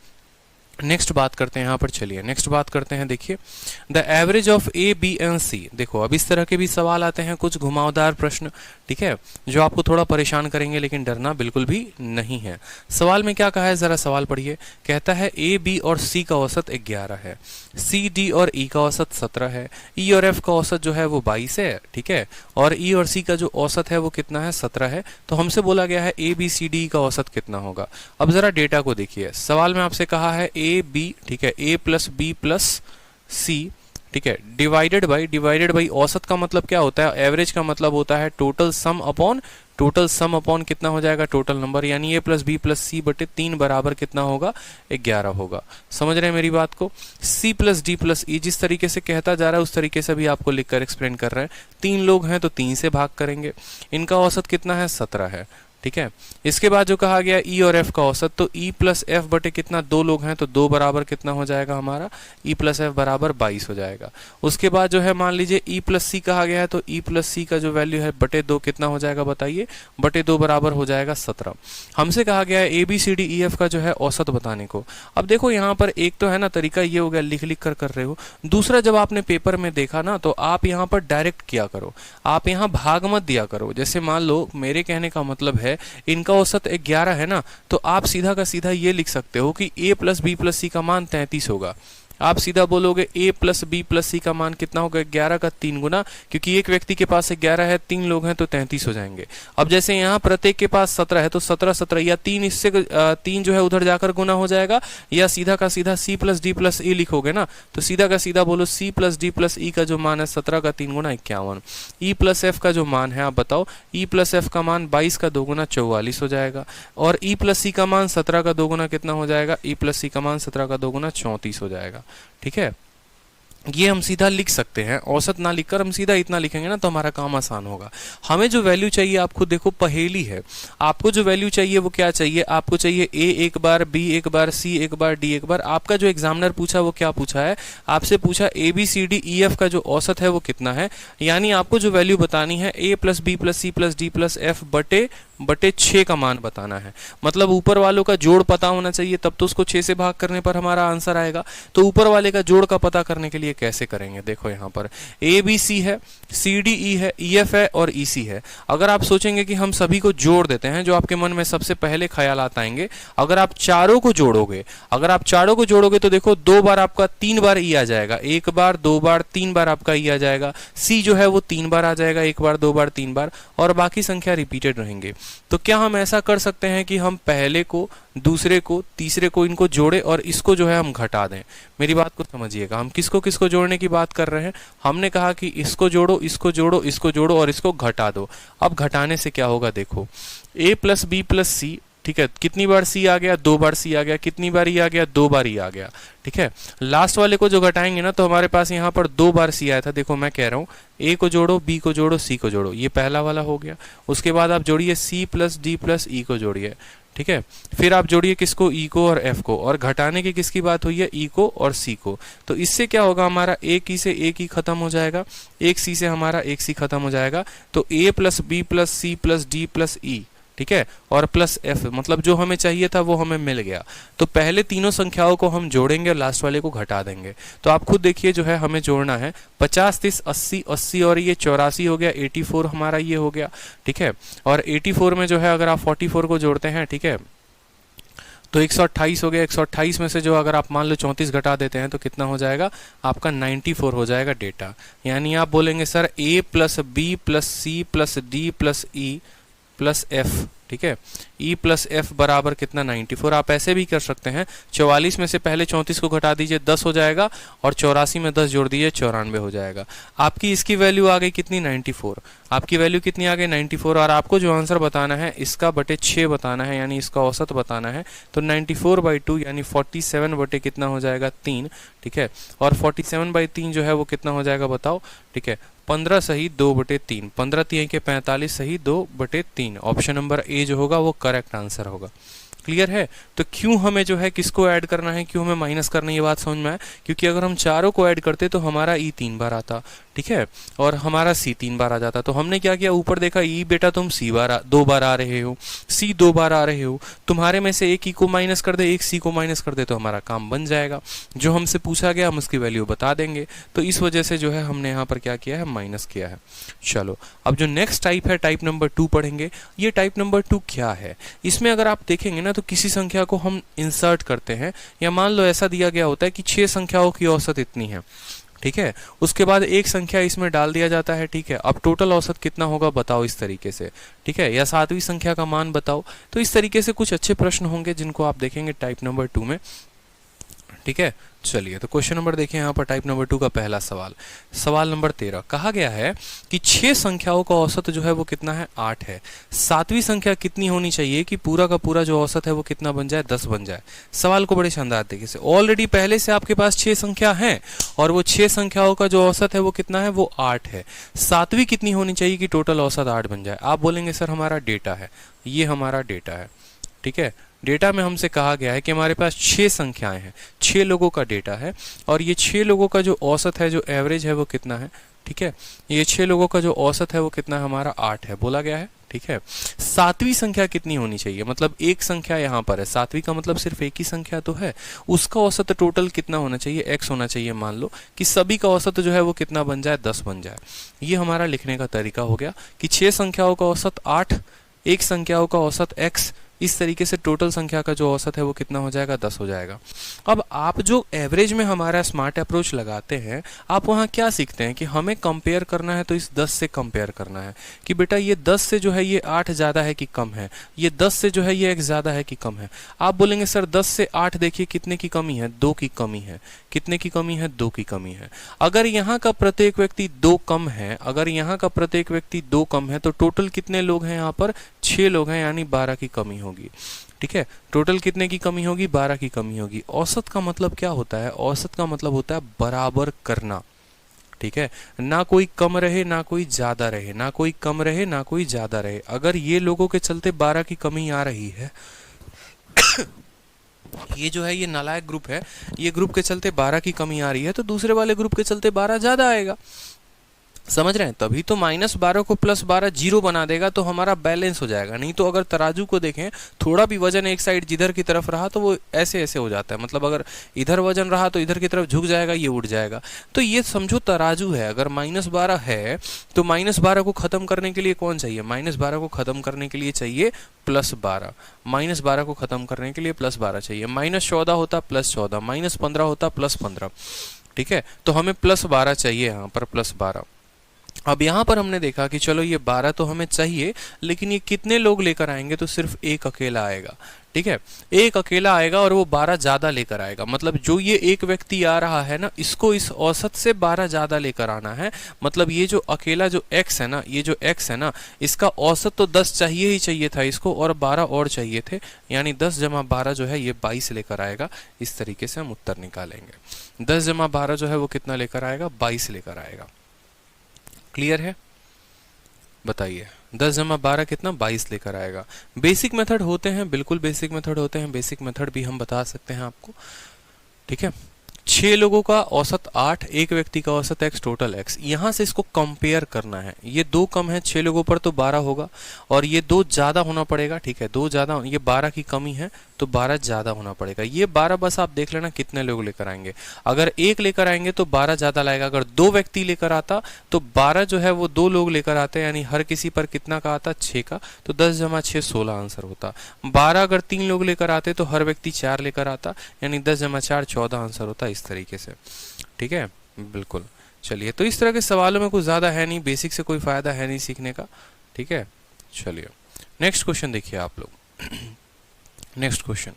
S1: नेक्स्ट बात करते हैं यहाँ पर। चलिए नेक्स्ट बात करते हैं। देखिए the average of A, B and C. देखो अब इस तरह के भी सवाल आते हैं, कुछ घुमावदार प्रश्न, ठीक है, जो आपको थोड़ा परेशान करेंगे, लेकिन डरना बिल्कुल भी नहीं है। सवाल में क्या कहा है, जरा सवाल पढ़िए। कहता है ए, बी और सी का औसत 11 है, सी, डी और ई का औसत 17 है, ई और एफ का औसत जो है वो 22 है, ठीक है, और ई और सी का जो औसत है वो कितना है? 17 है। तो हमसे बोला गया है ए, बी, सी, डी का औसत कितना होगा। अब जरा डेटा को देखिए। सवाल में आपसे कहा है ए, बी, ठीक है, ए प्लस बी प्लस सी, ठीक है, डिवाइडेड बाई औसत का मतलब क्या होता है? एवरेज का मतलब होता है टोटल सम अपॉन कितना हो जाएगा? टोटल नंबर, यानी ए प्लस बी प्लस सी बटे 3 बराबर कितना होगा? 11 होगा। समझ रहे हैं मेरी बात को? सी प्लस डी प्लस ई जिस तरीके से कहता जा रहा है उस तरीके से भी आपको लिखकर एक्सप्लेन कर रहे हैं। 3 लोग हैं तो 3 से भाग करेंगे। इनका औसत कितना है? 17 है, ठीक है। इसके बाद जो कहा गया ई और एफ का औसत, तो ई प्लस एफ बटे कितना? 2 लोग हैं तो 2 बराबर कितना हो जाएगा हमारा? ई प्लस एफ बराबर 22 हो जाएगा। उसके बाद जो है मान लीजिए ई प्लस सी कहा गया है, तो ई प्लस सी का जो वैल्यू है बटे 2 कितना हो जाएगा बताइए? बटे 2 बराबर हो जाएगा 17। हमसे कहा गया है A B C D E F का जो है औसत बताने को। अब देखो यहाँ पर एक तो है ना तरीका ये हो गया, लिख लिख कर रहे हो। दूसरा, जब आपने पेपर में देखा ना तो आप यहाँ पर डायरेक्ट किया करो, आप यहाँ भाग मत दिया करो। जैसे मान लो मेरे कहने का मतलब है इनका औसत 11 है ना, तो आप सीधा का सीधा ये लिख सकते हो कि a प्लस बी प्लस सी का मान 33 होगा। आप सीधा बोलोगे a प्लस बी प्लस सी का मान कितना होगा, 11 का 3 गुना, क्योंकि एक व्यक्ति के पास 11 है, 3 लोग हैं तो 33 हो जाएंगे। अब जैसे यहाँ प्रत्येक के पास 17 है तो 17 17 या 3 इससे 3 जो है उधर जाकर गुना हो जाएगा, या सीधा का सीधा c plus D plus e लिखोगे ना, तो सीधा का सीधा बोलो c plus D plus e का जो मान है 17 का 3 गुना 51। e प्लस f का जो मान है आप बताओ, e प्लस f का मान 22 का 2 गुना 44 हो जाएगा, और e प्लस c का मान 17 का 2 गुना कितना हो जाएगा, e प्लस c का मान 17 का 2 गुना 34 हो जाएगा। ठीक है, ये हम सीधा लिख सकते हैं, औसत ना लिखकर हम सीधा इतना लिखेंगे ना तो हमारा काम आसान होगा। हमें जो वैल्यू चाहिए, आप खुद देखो पहेली है, आपको जो वैल्यू चाहिए वो क्या चाहिए, आपको चाहिए a एक बार, b एक बार, c एक बार, d एक बार। आपका जो एग्जामिनर पूछा वो क्या पूछा है, आपसे पूछा a b c d e f का जो औसत है वो कितना है, यानी आपको जो वैल्यू बतानी है a plus B plus C plus D plus F बटे 6 का मान बताना है। मतलब ऊपर वालों का जोड़ पता होना चाहिए, तब तो उसको 6 से भाग करने पर हमारा आंसर आएगा। तो ऊपर वाले का जोड़ का पता करने के लिए कैसे करेंगे, देखो यहाँ पर ए बी सी है, सी डी ई है, ई एफ है और ई सी है। अगर आप सोचेंगे कि हम सभी को जोड़ देते हैं, जो आपके मन में सबसे पहले ख्यालात आएंगे, अगर आप चारों को जोड़ोगे तो देखो 2 बार आपका 3 बार ई आ जाएगा, 1 बार 2 बार 3 बार आपका ई आ जाएगा। सी जो है वो 3 बार आ जाएगा, 1 बार 2 बार 3 बार, और बाकी संख्या रिपीटेड रहेंगे। तो क्या हम ऐसा कर सकते हैं कि हम पहले को, दूसरे को, तीसरे को इनको जोड़े और इसको जो है हम घटा दें। मेरी बात को समझिएगा, हम किसको किसको जोड़ने की बात कर रहे हैं। हमने कहा कि इसको जोड़ो, इसको जोड़ो, इसको जोड़ो और इसको घटा दो। अब घटाने से क्या होगा, देखो a प्लस बी प्लस सी, ठीक है, कितनी बार c आ गया, 2 बार c आ गया, कितनी बार e आ गया, 2 बार e आ गया। ठीक है, लास्ट वाले को जो घटाएंगे ना तो हमारे पास यहाँ पर 2 बार c आया था। देखो मैं कह रहा हूँ a को जोड़ो, b को जोड़ो, c को जोड़ो, ये पहला वाला हो गया। उसके बाद आप जोड़िए c plus D plus e को जोड़िए। ठीक है, फिर आप जोड़िए किसको, e को और f को, और घटाने की किसकी बात हुई है, e को और c को। तो इससे क्या होगा, हमारा एक ई से एक ई खत्म हो जाएगा, एक c से हमारा एक c खत्म हो जाएगा। तो a plus B plus C plus D plus E, ठीक है, और प्लस f, मतलब जो हमें चाहिए था वो हमें मिल गया। तो पहले तीनों संख्याओं को हम जोड़ेंगे और लास्ट वाले को घटा देंगे। तो आप खुद देखिए, जो है हमें जोड़ना है 50 30 80 80 और ये 84 हो गया, 84 हमारा ये हो गया। ठीक है, और 84 में जो है अगर आप 44 को जोड़ते हैं, ठीक है, तो 128 हो गया। 128 में से जो अगर आप मान लो 34 घटा देते हैं तो कितना हो जाएगा, आपका 94 हो जाएगा डेटा। यानी आप बोलेंगे sir a plus B plus C plus D plus E plus F, ठीक है, E प्लस एफ बराबर कितना, 94। आप ऐसे भी कर सकते हैं, 44 में से पहले 34 को घटा दीजिए, 10 हो जाएगा, और 84 में 10 जोड़ दीजिए, 94 हो जाएगा। आपकी इसकी वैल्यू आ गई कितनी, 94। आपकी वैल्यू कितनी आ गई, 94। और आपको जो आंसर बताना है इसका बटे 6 बताना है, यानी इसका औसत बताना है। तो 94/2 यानी 47 बटे कितना हो जाएगा, 3। ठीक है, और 47/3 जो है वो कितना हो जाएगा बताओ। ठीक है, 15 सही 2/3, 15 3 के 45 सही 2/3। ऑप्शन नंबर ए जो होगा वो करेक्ट आंसर होगा। क्लियर है। तो क्यों हमें जो है किसको ऐड करना है, क्यों हमें माइनस करना है, ये बात समझ में आए। क्योंकि अगर हम चारों को ऐड करते तो हमारा ई 3 बार आता, ठीक है, और हमारा सी 3 बार आ जाता। तो हमने क्या किया, ऊपर देखा ई बेटा तुम सी 2 बार आ रहे हो, सी 2 बार आ रहे हो, तुम्हारे में से एक ई को माइनस कर दे, एक सी को माइनस कर दे, तो हमारा काम बन जाएगा। जो हमसे पूछा गया हम उसकी वैल्यू बता देंगे। तो इस वजह से जो है हमने यहाँ पर क्या किया है, माइनस किया है। चलो अब जो नेक्स्ट टाइप है, टाइप नंबर 2 पढ़ेंगे। ये टाइप नंबर 2 क्या है, इसमें अगर आप देखेंगे ना तो किसी संख्या को हम इंसर्ट करते हैं, या मान लो ऐसा दिया गया होता है कि 6 संख्याओं की औसत इतनी है, ठीक है, उसके बाद एक संख्या इसमें डाल दिया जाता है, ठीक है, अब टोटल औसत कितना होगा बताओ, इस तरीके से, ठीक है, या 7वीं संख्या का मान बताओ। तो इस तरीके से कुछ अच्छे प्रश्न होंगे जिनको आप देखेंगे टाइप नंबर 2 में, ठीक है। चलिए तो क्वेश्चन नंबर देखिए यहाँ पर टाइप नंबर 2 का पहला सवाल, सवाल नंबर 13। कहा गया है कि 6 संख्याओं का औसत जो है वो कितना है, 8 है। 7वीं संख्या कितनी होनी चाहिए कि पूरा का पूरा जो औसत है वो कितना बन जाए, 10 बन जाए। सवाल को बड़े शानदार तरीके से, ऑलरेडी पहले से आपके पास 6 संख्या है और वो 6 संख्याओं का जो औसत है वो कितना है, वो 8 है। 7वीं कितनी होनी चाहिए कि टोटल औसत 8 बन जाए। आप बोलेंगे सर हमारा डेटा है, ये हमारा डेटा है, ठीक है। डेटा में हमसे कहा गया है कि हमारे पास 6 संख्याएं हैं, 6 लोगों का डेटा है, और ये 6 लोगों का जो औसत है, जो एवरेज है वो कितना है, ठीक है। ये 6 लोगों का जो औसत है वो कितना है, हमारा 8 है, बोला गया है, ठीक है। 7वीं संख्या कितनी होनी चाहिए, मतलब एक संख्या यहाँ पर है, 7वीं का मतलब सिर्फ एक ही संख्या तो है, उसका औसत टोटल कितना होना चाहिए, x होना चाहिए। मान लो कि सभी का औसत जो है वो कितना बन जाए, 10 बन जाए। ये हमारा लिखने का तरीका हो गया कि 6 संख्याओं का औसत 8, एक संख्याओं का औसत x, इस तरीके से टोटल संख्या का जो औसत है वो कितना हो जाएगा, 10 हो जाएगा। अब आप जो एवरेज में हमारा स्मार्ट अप्रोच लगाते हैं, आप वहाँ क्या सीखते हैं कि हमें कंपेयर करना है तो इस 10 से कंपेयर करना है कि बेटा ये 10 से जो है ये 8 ज़्यादा है कि कम है, ये 10 से जो है ये x ज़्यादा है कि कम है। आप बोलेंगे सर 10 से 8 देखिए कितने की कमी है, 2 की कमी है। कितने की कमी है, 2 की कमी है। अगर यहाँ का प्रत्येक व्यक्ति 2 कम है, अगर यहाँ का प्रत्येक व्यक्ति 2 कम है तो टोटल कितने लोग हैं यहाँ पर, 6 लोग हैं, यानी 12 की कमी होगी। ठीक है, टोटल कितने की कमी होगी, 12 की कमी होगी। औसत का मतलब क्या होता है, औसत का मतलब होता है बराबर करना। ठीक है, ना कोई कम रहे ना कोई ज्यादा रहे, ना कोई कम रहे ना कोई ज्यादा रहे। अगर ये लोगों के चलते 12 की कमी आ रही है ये जो है ये नालायक ग्रुप है, ये ग्रुप के चलते 12 की कमी आ रही है, तो दूसरे वाले ग्रुप के चलते 12 ज्यादा आएगा। समझ रहे हैं, तभी तो -12 को +12 जीरो बना देगा तो हमारा बैलेंस हो जाएगा। नहीं तो अगर तराजू को देखें, थोड़ा भी वजन एक साइड जिधर की तरफ रहा तो वो ऐसे ऐसे हो जाता है, मतलब अगर इधर वजन रहा तो इधर की तरफ झुक जाएगा, ये उड़ जाएगा। तो ये समझो तराजू है, अगर -12 है तो -12 को खत्म करने के लिए कौन चाहिए, -12 को खत्म करने के लिए चाहिए +12, -12 को खत्म करने के लिए +12 चाहिए। -14 होता +14, -15 होता +15। ठीक है, तो हमें +12 चाहिए यहाँ पर, +12। अब यहाँ पर हमने देखा कि चलो ये 12 तो हमें चाहिए, लेकिन ये कितने लोग लेकर आएंगे, तो सिर्फ एक अकेला आएगा। ठीक है, एक अकेला आएगा और वो 12 ज्यादा लेकर आएगा। मतलब जो ये एक व्यक्ति आ रहा है ना, इसको इस औसत से 12 ज्यादा लेकर आना है। मतलब ये जो अकेला जो x है ना, ये जो x है ना, इसका औसत तो 10 चाहिए ही चाहिए था इसको, और 12 और चाहिए थे, यानी 10 जमा 12 जो है ये 22 लेकर आएगा। इस तरीके से हम उत्तर निकालेंगे। 10 जमा 12 जो है वो कितना लेकर आएगा, 22 लेकर आएगा। क्लियर है, बताइए 10 जमा 12 कितना, 22 लेकर आएगा। बेसिक मेथड होते हैं, बिल्कुल बेसिक मेथड होते हैं, बेसिक मेथड भी हम बता सकते हैं आपको। ठीक है, 6 लोगों का औसत 8, एक व्यक्ति का औसत x, टोटल x। यहां से इसको कंपेयर करना है। ये 2 कम है 6 लोगों पर तो 12 होगा, और ये 2 ज्यादा होना पड़ेगा। ठीक है, 2 ज्यादा, ये 12 की कमी है तो 12 ज्यादा होना पड़ेगा। ये 12 बस आप देख लेना कितने लोग लेकर आएंगे। अगर एक लेकर आएंगे तो 12 ज्यादा लाएगा। अगर 2 व्यक्ति लेकर आता तो 12 जो है वो 2 लोग लेकर आते हैं, यानी हर किसी पर कितना का आता, 6 का, तो 10 जमा 6 16 आंसर होता। 12 अगर 3 लोग लेकर आते तो हर व्यक्ति 4 लेकर आता, यानी 10 जमा 4 14 आंसर होता, इस तरीके से। ठीक है, बिल्कुल। चलिए, तो इस तरह के सवालों में कुछ ज्यादा है नहीं, बेसिक से कोई फायदा है नहीं सीखने का। ठीक है, चलिए नेक्स्ट क्वेश्चन देखिए आप लोग। नेक्स्ट क्वेश्चन,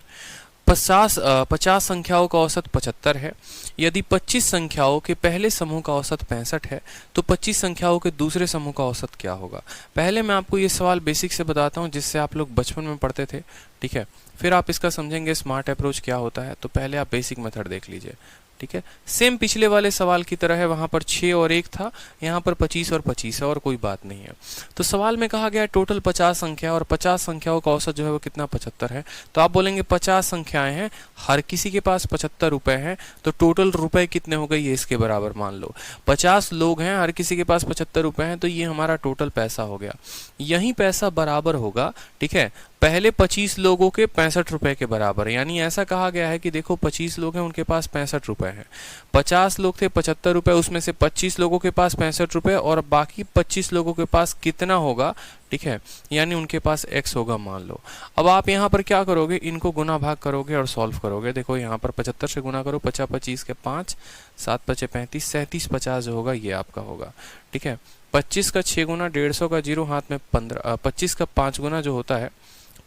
S1: 50 संख्याओं का औसत 75 है। यदि 25 संख्याओं के पहले समूह का औसत 65 है तो 25 संख्याओं के दूसरे समूह का औसत क्या होगा। पहले मैं आपको ये सवाल बेसिक से बताता हूँ, जिससे आप लोग बचपन में पढ़ते थे। ठीक है, फिर आप इसका समझेंगे स्मार्ट अप्रोच क्या होता है। तो पहले आप बेसिक मेथड देख लीजिए। ठीक है, सेम पिछले वाले सवाल की तरह है, वहां पर 6 और 1 था, यहाँ पर 25 और 25 है, और कोई बात नहीं है। तो सवाल में कहा गया टोटल 50 संख्या, और 50 संख्याओं का औसत जो है वो कितना, 75 है। तो आप बोलेंगे 50 संख्याएं हैं, हर किसी के पास 75 रुपए हैं, तो टोटल रुपए कितने हो गए, ये इसके बराबर मान लो। 50 लोग हैं, हर किसी के पास 75 रुपए हैं, तो ये हमारा टोटल पैसा हो गया। यही पैसा बराबर होगा, ठीक है, पहले 25 लोगों के 65 रुपए के बराबर। यानी ऐसा कहा गया है कि देखो 25 लोग हैं, उनके पास 65 रुपए हैं। 50 लोग थे, 75 रुपए, उसमें से 25 लोगों के पास 65 रुपए, और बाकी 25 लोगों के पास कितना होगा, ठीक है, यानी उनके पास x होगा मान लो। अब आप यहाँ पर क्या करोगे, इनको गुना भाग करोगे और सॉल्व करोगे। देखो यहाँ पर 75 से गुना करो, 50 25 के 5, 7 5 35, 37 50 जो होगा ये आपका होगा। ठीक है, 25 का 6 गुना, 150 का 0 हाथ में 15, 25 का 5 गुना जो होता है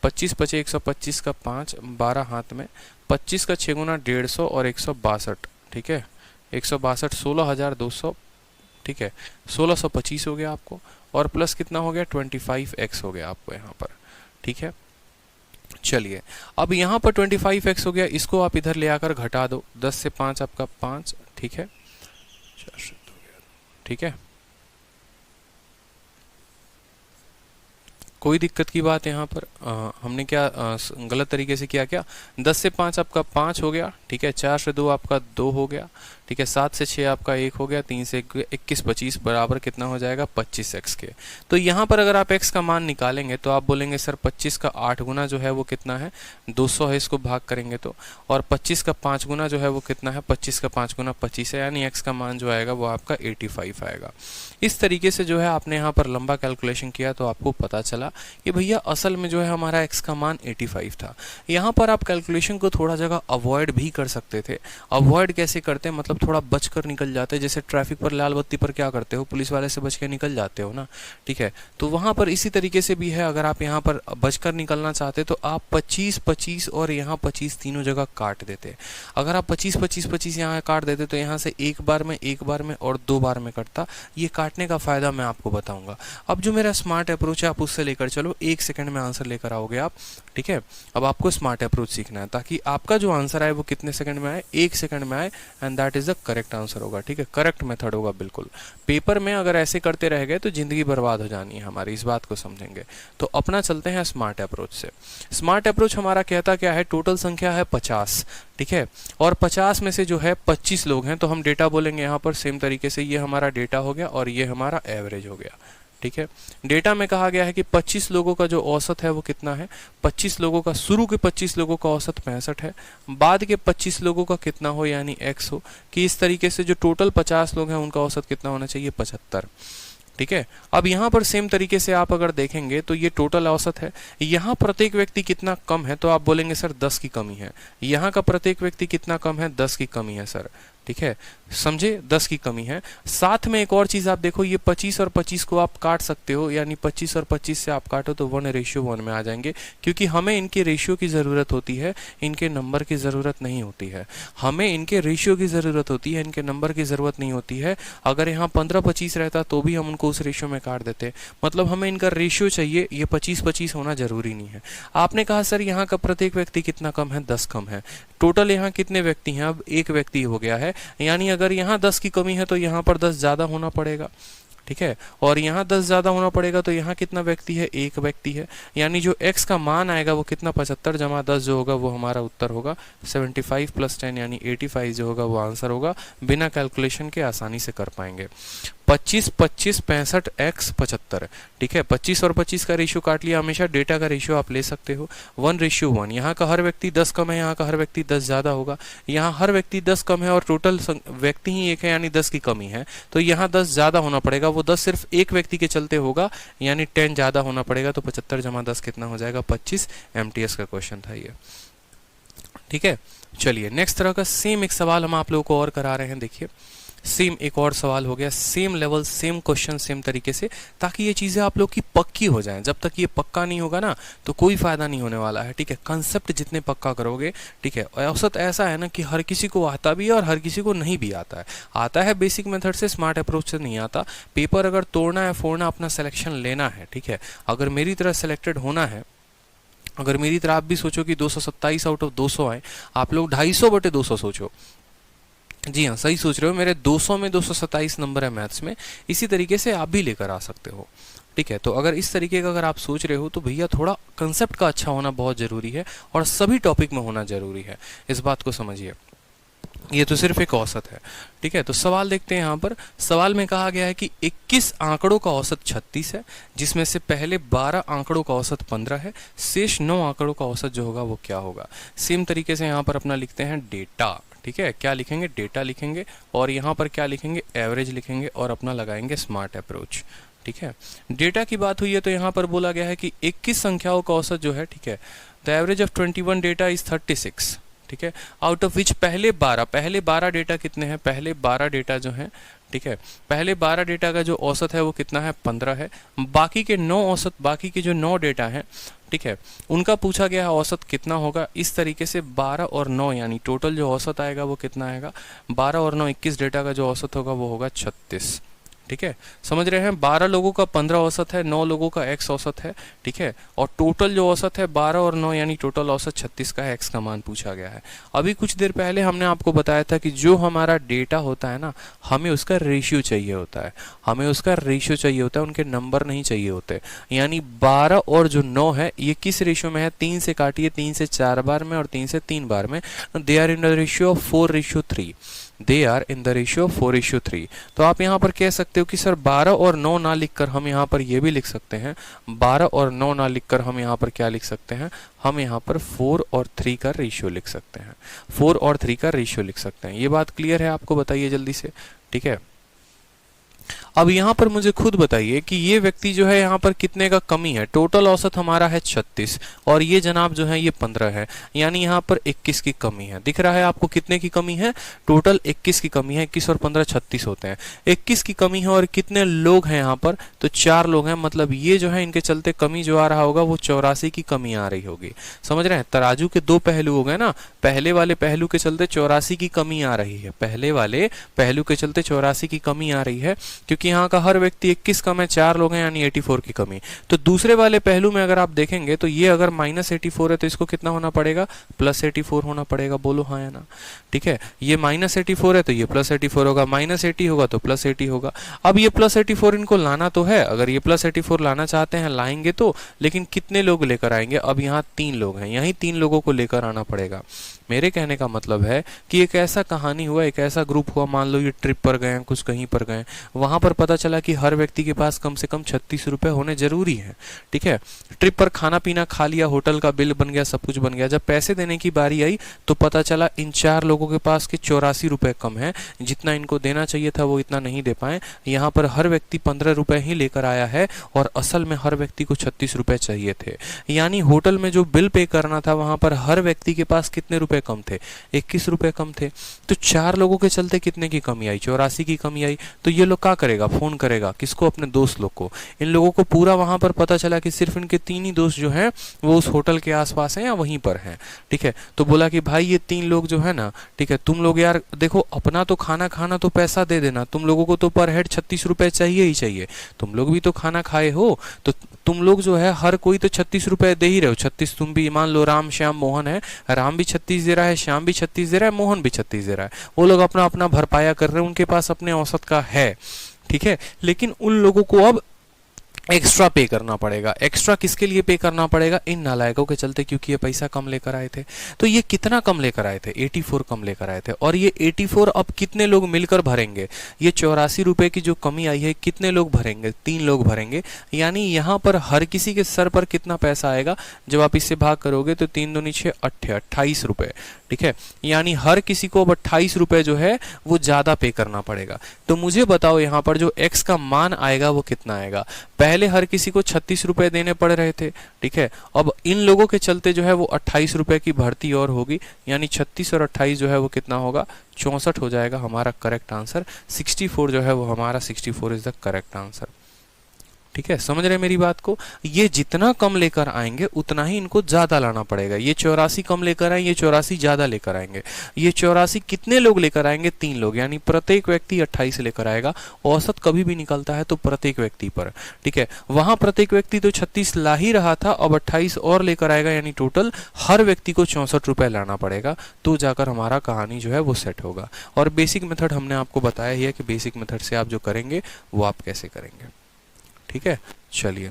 S1: 25 5 125 का 5, 12 हाथ में, 25 का 6 गुना 150 और 162। ठीक है, 162 16,200। ठीक है, 1625 हो गया आपको, और प्लस कितना हो गया, 25x हो गया आपको यहाँ पर। ठीक है, चलिए अब यहाँ पर 25x हो गया, इसको आप इधर ले आकर घटा दो, 10 से 5 आपका 5। ठीक है, ठीक है, कोई दिक्कत की बात यहाँ पर हमने क्या गलत तरीके से किया क्या, 10 से 5 आपका 5 हो गया। ठीक है, 4 से 2 आपका 2 हो गया। ठीक है, 7 से 6 आपका 1 हो गया, 3 से 21 25 बराबर कितना हो जाएगा 25x के। तो यहाँ पर अगर आप x का मान निकालेंगे तो आप बोलेंगे सर 25 का 8 गुना जो है वो कितना है 200 है, इसको भाग करेंगे तो, और 25 का 5 गुना जो है वो कितना है 25 का 5 गुना 25 है, यानी x का मान जो आएगा वो आपका 85 आएगा। इस तरीके से जो है आपने यहाँ पर लंबा कैलकुलेशन किया तो आपको पता चला कि भैया असल में जो है हमारा x का मान 85 था। यहाँ पर आप कैलकुलेशन को थोड़ा जगह अवॉइड भी कर सकते थे। अवॉइड कैसे करते हैं, मतलब थोड़ा बच कर निकल जाते हैं। जैसे ट्रैफिक पर लाल बत्ती पर क्या करते हो, पुलिस वाले से बच के निकल जाते हो ना, ठीक है। तो वहाँ पर इसी तरीके से भी है, अगर आप यहाँ पर बच कर निकलना चाहते तो आप 25 25 और यहाँ 25 तीनों जगह काट देते। अगर आप 25 25 25 यहाँ काट देते तो यहाँ से एक बार में और 2 बार में कटता। ये काटने का फायदा मैं आपको बताऊंगा। अब जो मेरा स्मार्ट अप्रोच है आप उससे लेकर चलो, 1 सेकंड में आंसर लेकर आओगे आप, ठीक है। अब आपको स्मार्ट अप्रोच सीखना है ताकि आपका जो आंसर आए वो कितने सेकंड में आए, 1 सेकंड में आए, and that is the correct answer होगा, ठीक है। करेक्ट मेथड होगा बिल्कुल। पेपर में अगर ऐसे करते रह गए तो जिंदगी बर्बाद हो जानी है हमारी, इस बात को समझेंगे। तो अपना चलते हैं स्मार्ट अप्रोच से। स्मार्ट अप्रोच हमारा कहता क्या है, टोटल संख्या है 50, ठीक है, और 50 में से जो है 25 लोग हैं, तो हम डेटा बोलेंगे यहाँ पर सेम तरीके से, ये हमारा डेटा हो गया और ये हमारा एवरेज हो गया, ठीक है। डेटा में कहा गया है कि 25 लोगों का जो औसत है वो कितना है, 25 लोगों का, शुरू के 25 लोगों का औसत 65 है, बाद के 25 लोगों का कितना हो यानी x हो, कि इस तरीके से जो टोटल 50 लोग हैं उनका औसत कितना होना चाहिए 75, ठीक है। अब यहाँ पर सेम तरीके से आप अगर देखेंगे तो ये टोटल औसत है, यहाँ प्रत्येक व्यक्ति कितना कम है, तो आप बोलेंगे सर 10 की कमी है। यहाँ का प्रत्येक व्यक्ति कितना कम है, 10 की कमी है सर, ठीक है, समझे, 10 की कमी है। साथ में एक और चीज आप देखो, ये 25 और 25 को आप काट सकते हो, यानी 25 और 25 से आप काटो तो 1:1 में आ जाएंगे, क्योंकि हमें इनके रेशियो की जरूरत होती है, इनके नंबर की जरूरत नहीं होती है। हमें इनके रेशियो की जरूरत होती है, इनके नंबर की जरूरत नहीं होती है। अगर यहाँ 15-25 रहता तो भी हम उनको उस रेशियो में काट देते, मतलब हमें इनका रेशियो चाहिए, ये 25-25 होना जरूरी नहीं है। आपने कहा सर यहाँ का प्रत्येक व्यक्ति कितना कम है, 10 कम है। टोटल यहाँ कितने व्यक्ति हैं, अब 1 व्यक्ति हो गया है, यानी अगर यहाँ 10 की कमी है तो यहाँ पर 10 ज्यादा होना पड़ेगा, ठीक है, और यहाँ 10 ज्यादा होना पड़ेगा, तो यहाँ कितना व्यक्ति है, 1 व्यक्ति है, यानी जो x का मान आएगा वो कितना 75 जमा 10 जो होगा वो हमारा उत्तर होगा। 75 + 10 यानी 85 जो होगा वो आंसर होगा। बिना कैलकुलेशन के आसानी से कर पाएंगे। 25 25 65 x 75, ठीक है। 25 और 25 का रेशियो काट लिया, हमेशा डेटा का रेशियो आप ले सकते हो 1:1। यहाँ का हर व्यक्ति 10 कम है, यहाँ का हर व्यक्ति 10 ज्यादा होगा। यहाँ हर व्यक्ति 10 कम है और टोटल व्यक्ति ही 1 है, यानी 10 की कमी है, तो यहाँ 10 ज्यादा होना पड़ेगा। वो 10 सिर्फ 1 व्यक्ति के चलते होगा, यानी 10 ज्यादा होना पड़ेगा, तो 75 जमा 10 कितना हो जाएगा 25। MTS का क्वेश्चन था ये, ठीक है। चलिए नेक्स्ट तरह का सेम एक सवाल हम आप लोगों को और करा रहे हैं। देखिए सेम एक और सवाल हो गया, same level same question same तरीके से, ताकि ये चीजें आप लोग की पक्की हो जाएं। जब तक ये पक्का नहीं होगा ना तो कोई फायदा नहीं होने वाला है, ठीक है। कंसेप्ट जितने पक्का करोगे, ठीक है। औसत ऐसा है ना कि हर किसी को आता भी है और हर किसी को नहीं भी आता है। आता है बेसिक मेथड से, स्मार्ट अप्रोच से नहीं आता। पेपर अगर तोड़ना है, फोड़ना, अपना सिलेक्शन लेना है, ठीक है। अगर मेरी तरह सिलेक्टेड होना है, अगर मेरी तरह आप भी सोचो कि 227 आउट ऑफ 200 आए, आप लोग 250/200 सोचो, जी हाँ सही सोच रहे हो, मेरे 200 में 227 नंबर है मैथ्स में, इसी तरीके से आप भी लेकर आ सकते हो, ठीक है। तो अगर इस तरीके का अगर आप सोच रहे हो तो भैया थोड़ा कंसेप्ट का अच्छा होना बहुत जरूरी है और सभी टॉपिक में होना जरूरी है, इस बात को समझिए। ये तो सिर्फ एक औसत है, ठीक है। तो सवाल देखते हैं। यहाँ पर सवाल में कहा गया है कि 21 आंकड़ों का औसत 36 है, जिसमें से पहले 12 आंकड़ों का औसत 15 है, शेष 9 आंकड़ों का औसत जो होगा वो क्या होगा। सेम तरीके से यहाँ पर अपना लिखते हैं डेटा, ठीक है। क्या लिखेंगे, डेटा लिखेंगे, और यहाँ पर क्या लिखेंगे, एवरेज लिखेंगे, और अपना लगाएंगे स्मार्ट अप्रोच, ठीक है। डेटा की बात हुई है तो यहाँ पर बोला गया है कि 21 संख्याओं का औसत जो है, ठीक है, the average of 21 data is 36, ठीक है। आउट ऑफ विच पहले 12 डेटा कितने हैं, पहले 12 डेटा जो हैं, ठीक है, पहले 12 डेटा का जो औसत है वो कितना है, 15 है। बाकी के 9 औसत, बाकी के जो 9 डेटा हैं, ठीक है, उनका पूछा गया है औसत कितना होगा। इस तरीके से 12 और 9 यानी टोटल जो औसत आएगा वो कितना आएगा, 12 और 9 21 डेटा का जो औसत होगा वो होगा 36, ठीक है। समझ रहे हैं, 12 लोगों का 15 औसत है, 9 लोगों का x औसत है, ठीक है, और टोटल जो औसत है 12 और 9 यानी टोटल औसत 36 का है, x का मान पूछा गया है। अभी कुछ देर पहले हमने आपको बताया था कि जो हमारा डेटा होता है ना, हमें उसका रेशियो चाहिए होता है, हमें उसका रेशियो चाहिए होता है, उनके नंबर नहीं चाहिए होते। यानी 12 और जो 9 है ये किस रेशियो में है, 3 से काटिए, 3 से 4 बार में और 3 से 3 बार में, they are in the ratio of 4:3, they are in the ratio 4:3। तो आप यहाँ पर कह सकते हो कि सर 12 और 9 ना लिखकर हम यहाँ पर ये भी लिख सकते हैं, 12 और 9 ना लिखकर हम यहाँ पर क्या लिख सकते हैं, हम यहाँ पर 4 और 3 का रेशियो लिख सकते हैं, 4 और 3 का रेशियो लिख सकते हैं। ये बात क्लियर है आपको? बताइए जल्दी से। ठीक है, अब यहाँ पर मुझे खुद बताइए कि ये व्यक्ति जो है यहाँ पर कितने का कमी है। टोटल औसत हमारा है 36 और ये जनाब जो है ये 15 है, यानी यहाँ पर 21 की कमी है। दिख रहा है आपको कितने की कमी है? टोटल 21 की कमी है। 21 और 15 36 होते हैं। 21 की कमी है और कितने लोग हैं यहाँ पर? तो 4 लोग हैं। मतलब ये जो है इनके चलते कमी जो आ रहा होगा वो 84 की कमी आ रही होगी। समझ रहे हैं? तराजू के दो पहलू हो गए ना। पहले वाले पहलू के चलते 84 की कमी आ रही है, पहले वाले पहलू के चलते 84 की कमी आ रही है, क्योंकि यहाँ का हर व्यक्ति 21 कम है, 4 लोग हैं, यानी 84 की कमी। तो दूसरे वाले पहलू में अगर आप देखेंगे तो ये अगर -84 है तो इसको कितना होना पड़ेगा? +84 होना पड़ेगा। बोलो हाँ या ना? ठीक है, ये -84 है तो ये +84 होगा, -80 होगा तो +80 होगा। अब ये +84 इनको लाना तो है, अगर ये +84 लाना चाहते हैं लाएंगे तो, लेकिन कितने लोग लेकर आएंगे? अब यहाँ 3 लोग हैं, यही 3 लोगों को लेकर आना पड़ेगा। मेरे कहने का मतलब है कि एक ऐसा कहानी हुआ, एक ऐसा ग्रुप हुआ, मान लो ये ट्रिप पर गए, कुछ कहीं पर गए, वहां पर पता चला कि हर व्यक्ति के पास कम से कम 36 रुपए होने जरूरी है। ठीक है, ट्रिप पर खाना पीना खा लिया, होटल का बिल बन गया, सब कुछ बन गया। जब पैसे देने की बारी आई तो पता चला इन 4 लोगों के पास के 84 रुपए कम है, जितना इनको देना चाहिए था वो इतना नहीं दे पाए। यहाँ पर हर व्यक्ति 15 रुपए ही लेकर आया है और असल में हर व्यक्ति को 36 रुपए चाहिए थे। यानी होटल में जो बिल पे करना था वहां पर हर व्यक्ति के पास कितने रुपए कम थे? 21 रुपए कम थे। तो 4 लोगों के चलते कितने की कमी आई? 84 की कमी आई। तो ये लोग क्या करेगा? फोन करेगा किसको? अपने दोस्त लोग को। इन लोगों को पूरा वहां पर पता चला कि सिर्फ इनके 3 ही दोस्त जो हैं वो उस होटल के आसपास हैं या वहीं पर हैं। ठीक है, तो बोला कि भाई ये 3 लोग जो है ना, ठीक है, तुम लोग यार देखो, अपना तो खाना खाना तो पैसा दे देना, तुम लोगों को तो पर हेड 36 रुपए चाहिए ही चाहिए। तुम लोग भी तो खाना खाए हो, तो तुम लोग जो है हर कोई तो 36 रुपए दे ही रहे हो। 36 तुम भी, मान लो राम श्याम मोहन है, राम भी 36 दे रहा है, श्याम भी 36 दे रहा है, मोहन भी 36 दे रहा है। वो लोग अपना अपना भरपाया कर रहे हैं, उनके पास अपने औसत का है। ठीक है, लेकिन उन लोगों को अब एक्स्ट्रा पे करना पड़ेगा। एक्स्ट्रा किसके लिए पे करना पड़ेगा? इन नालायकों के चलते, क्योंकि ये पैसा कम लेकर आए थे। तो ये कितना कम लेकर आए थे? 84 कम लेकर आए थे। और ये 84 अब कितने लोग मिलकर भरेंगे? ये 84 रुपए की जो कमी आई है कितने लोग भरेंगे? 3 लोग भरेंगे। यानी यहाँ पर हर किसी के सर पर कितना पैसा आएगा? जब आप इससे भाग करोगे तो 3 दूनी 6 28 रुपए। ठीक है, यानी हर किसी को अब 28 रुपए जो है वो ज्यादा पे करना पड़ेगा। तो मुझे बताओ यहाँ पर जो x का मान आएगा वो कितना आएगा? पहले हर किसी को 36 रुपए देने पड़ रहे थे। ठीक है, अब इन लोगों के चलते जो है वो 28 रुपए की भर्ती और होगी, यानी 36 और 28 जो है वो कितना होगा? 64 हो जाएगा हमारा करेक्ट आंसर। 64 जो है वो हमारा 64 इज द करेक्ट आंसर। ठीक है, समझ रहे मेरी बात को? ये जितना कम लेकर आएंगे उतना ही इनको ज्यादा लाना पड़ेगा। ये 84 कम लेकर आए, ये 84 ज्यादा लेकर आएंगे। ये 84 कितने लोग लेकर आएंगे? 3 लोग, यानी प्रत्येक व्यक्ति 28 लेकर आएगा। औसत कभी भी निकलता है तो प्रत्येक व्यक्ति पर। ठीक है, वहां प्रत्येक व्यक्ति तो 36 ला ही रहा था, अब 28 और लेकर आएगा, यानी टोटल हर व्यक्ति को 64 रुपए लाना पड़ेगा। तो जाकर हमारा कहानी जो है वो सेट होगा। और बेसिक मेथड हमने आपको बताया ही है कि बेसिक मेथड से आप जो करेंगे वो आप कैसे करेंगे। ठीक है, चलिए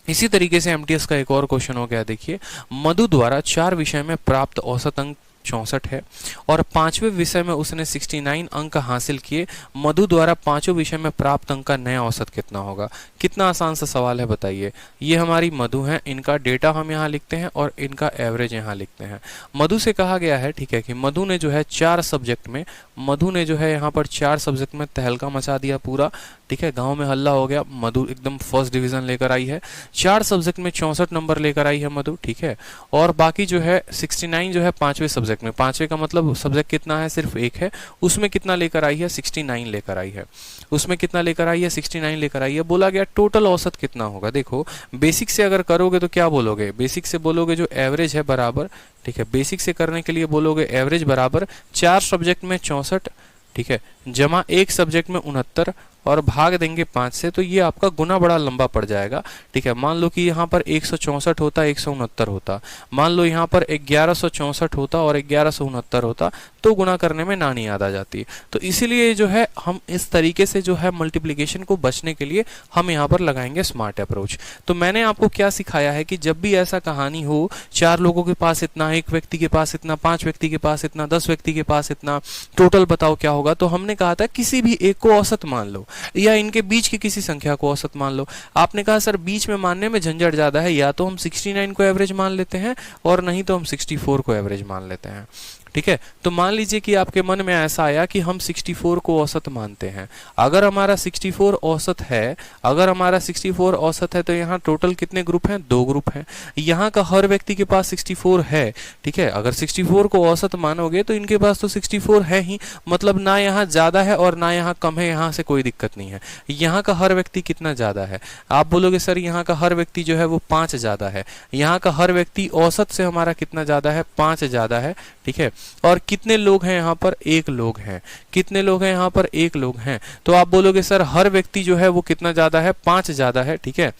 S1: इसी तरीके से एमटीएस का एक और क्वेश्चन हो गया। देखिए, मधु द्वारा 4 विषय में प्राप्त औसत अंक 64 है और 5वें विषय में उसने 69 अंक हासिल किए। मधु द्वारा 5 विषय में प्राप्त अंक का नया औसत कितना होगा? कितना आसान सा सवाल है, बताइए। ये हमारी मधु है, इनका डेटा हम यहाँ लिखते हैं और इनका एवरेज यहाँ लिखते हैं। मधु से कहा गया है, ठीक है, कि मधु ने जो है 4 सब्जेक्ट में, मधु ने जो है यहाँ पर 4 सब्जेक्ट में तहलका मचा दिया पूरा। ठीक है, गांव में हल्ला हो गया। मधु एकदम फर्स्ट डिवीजन लेकर आई है। 4 सब्जेक्ट में 64 नंबर लेकर आई है मधु। ठीक है, और बाकी जो है 69 जो है 5वें सब्जेक्ट में, 5वें का मतलब सब्जेक्ट कितना है? सिर्फ एक है, उसमें कितना लेकर आई है? 69 लेकर आई है। उसमें कितना लेकर आई है? 69 लेकर आई है। बोला गया टोटल औसत कितना होगा? देखो, बेसिक से अगर करोगे तो क्या बोलोगे? बेसिक से बोलोगे जो एवरेज है बराबर, ठीक है, बेसिक से करने के लिए बोलोगे एवरेज बराबर 4 सब्जेक्ट में 64, ठीक है, जमा 1 सब्जेक्ट में 69 और भाग देंगे 5 से, तो ये आपका गुना बड़ा लंबा पड़ जाएगा। ठीक है, मान लो कि यहाँ पर 164 होता, 169 होता, मान लो यहाँ पर 1164 होता और 1169 होता, तो गुणा करने में नानी याद आ जाती है। तो इसीलिए जो है हम इस तरीके से जो है मल्टीप्लिकेशन को बचने के लिए हम यहाँ पर लगाएंगे स्मार्ट अप्रोच। तो मैंने आपको क्या सिखाया है कि जब भी ऐसा कहानी हो, 4 लोगों के पास इतना, 1 व्यक्ति के पास इतना, 5 व्यक्ति के पास इतना, 10 व्यक्ति के पास इतना, टोटल बताओ क्या होगा। तो हमने कहा था किसी भी एक को औसत मान लो या इनके बीच की किसी संख्या को औसत मान लो। आपने कहा सर बीच में मानने में झंझट ज्यादा है, या तो हम 69 को एवरेज मान लेते हैं और नहीं तो हम 64 को एवरेज मान लेते हैं। ठीक है, तो मान लीजिए कि आपके मन में ऐसा आया कि हम 64 को औसत मानते हैं। अगर हमारा 64 औसत है, अगर हमारा 64 औसत है तो यहाँ टोटल कितने ग्रुप हैं? 2 ग्रुप हैं। यहाँ का हर व्यक्ति के पास 64 है। ठीक है, अगर 64 को औसत मानोगे तो इनके पास तो 64 है ही, मतलब ना यहाँ ज्यादा है और ना यहाँ कम है, यहाँ से कोई दिक्कत नहीं है। यहाँ का हर व्यक्ति कितना ज्यादा है? आप बोलोगे सर यहाँ का हर व्यक्ति जो है वो 5 ज्यादा है। यहाँ का हर व्यक्ति औसत से हमारा कितना ज्यादा है? 5 ज्यादा है। ठीक है, और कितने लोग हैं यहाँ पर? 1 लोग हैं। कितने लोग हैं यहाँ पर? 1 लोग हैं। तो आप बोलोगे सर हर व्यक्ति जो है वो कितना ज्यादा है? 5 ज्यादा है। ठीक है,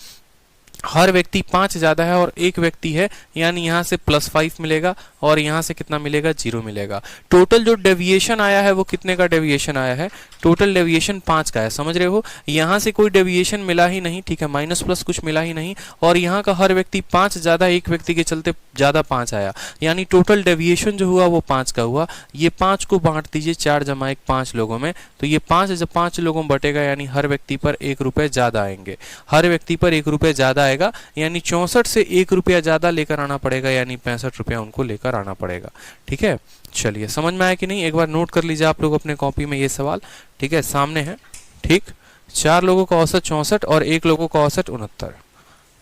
S1: हर व्यक्ति 5 ज्यादा है और 1 व्यक्ति है, यानी यहाँ से +5 मिलेगा और यहाँ से कितना मिलेगा? 0 मिलेगा। टोटल जो डेविएशन आया है वो कितने का डेविएशन आया है? टोटल डेविएशन 5 का है। समझ रहे हो, यहाँ से कोई डेविएशन मिला ही नहीं। ठीक है, माइनस प्लस कुछ मिला ही नहीं, और यहाँ का हर व्यक्ति 5 ज्यादा, 1 व्यक्ति के चलते ज्यादा 5 आया, यानी टोटल डेविएशन जो हुआ वो 5 का हुआ। ये 5 को बांट दीजिए 4 जमा 1 5 लोगों में, तो ये 5 जब 5 लोगों में बटेगा यानी हर व्यक्ति पर 1 रुपए ज्यादा आएंगे। हर व्यक्ति पर 1 रुपए ज्यादा आएगा, यानी 64 से 1 रुपया ज्यादा लेकर आना पड़ेगा, यानी 65 रुपया उनको लेकर आना पड़ेगा। ठीक है, चलिए समझ में आया कि नहीं? एक बार नोट कर लीजिए आप लोग अपने कॉपी में ये सवाल। ठीक है, सामने है। ठीक, 4 लोगों का औसत 64 और 1 लोगों का औसत 69।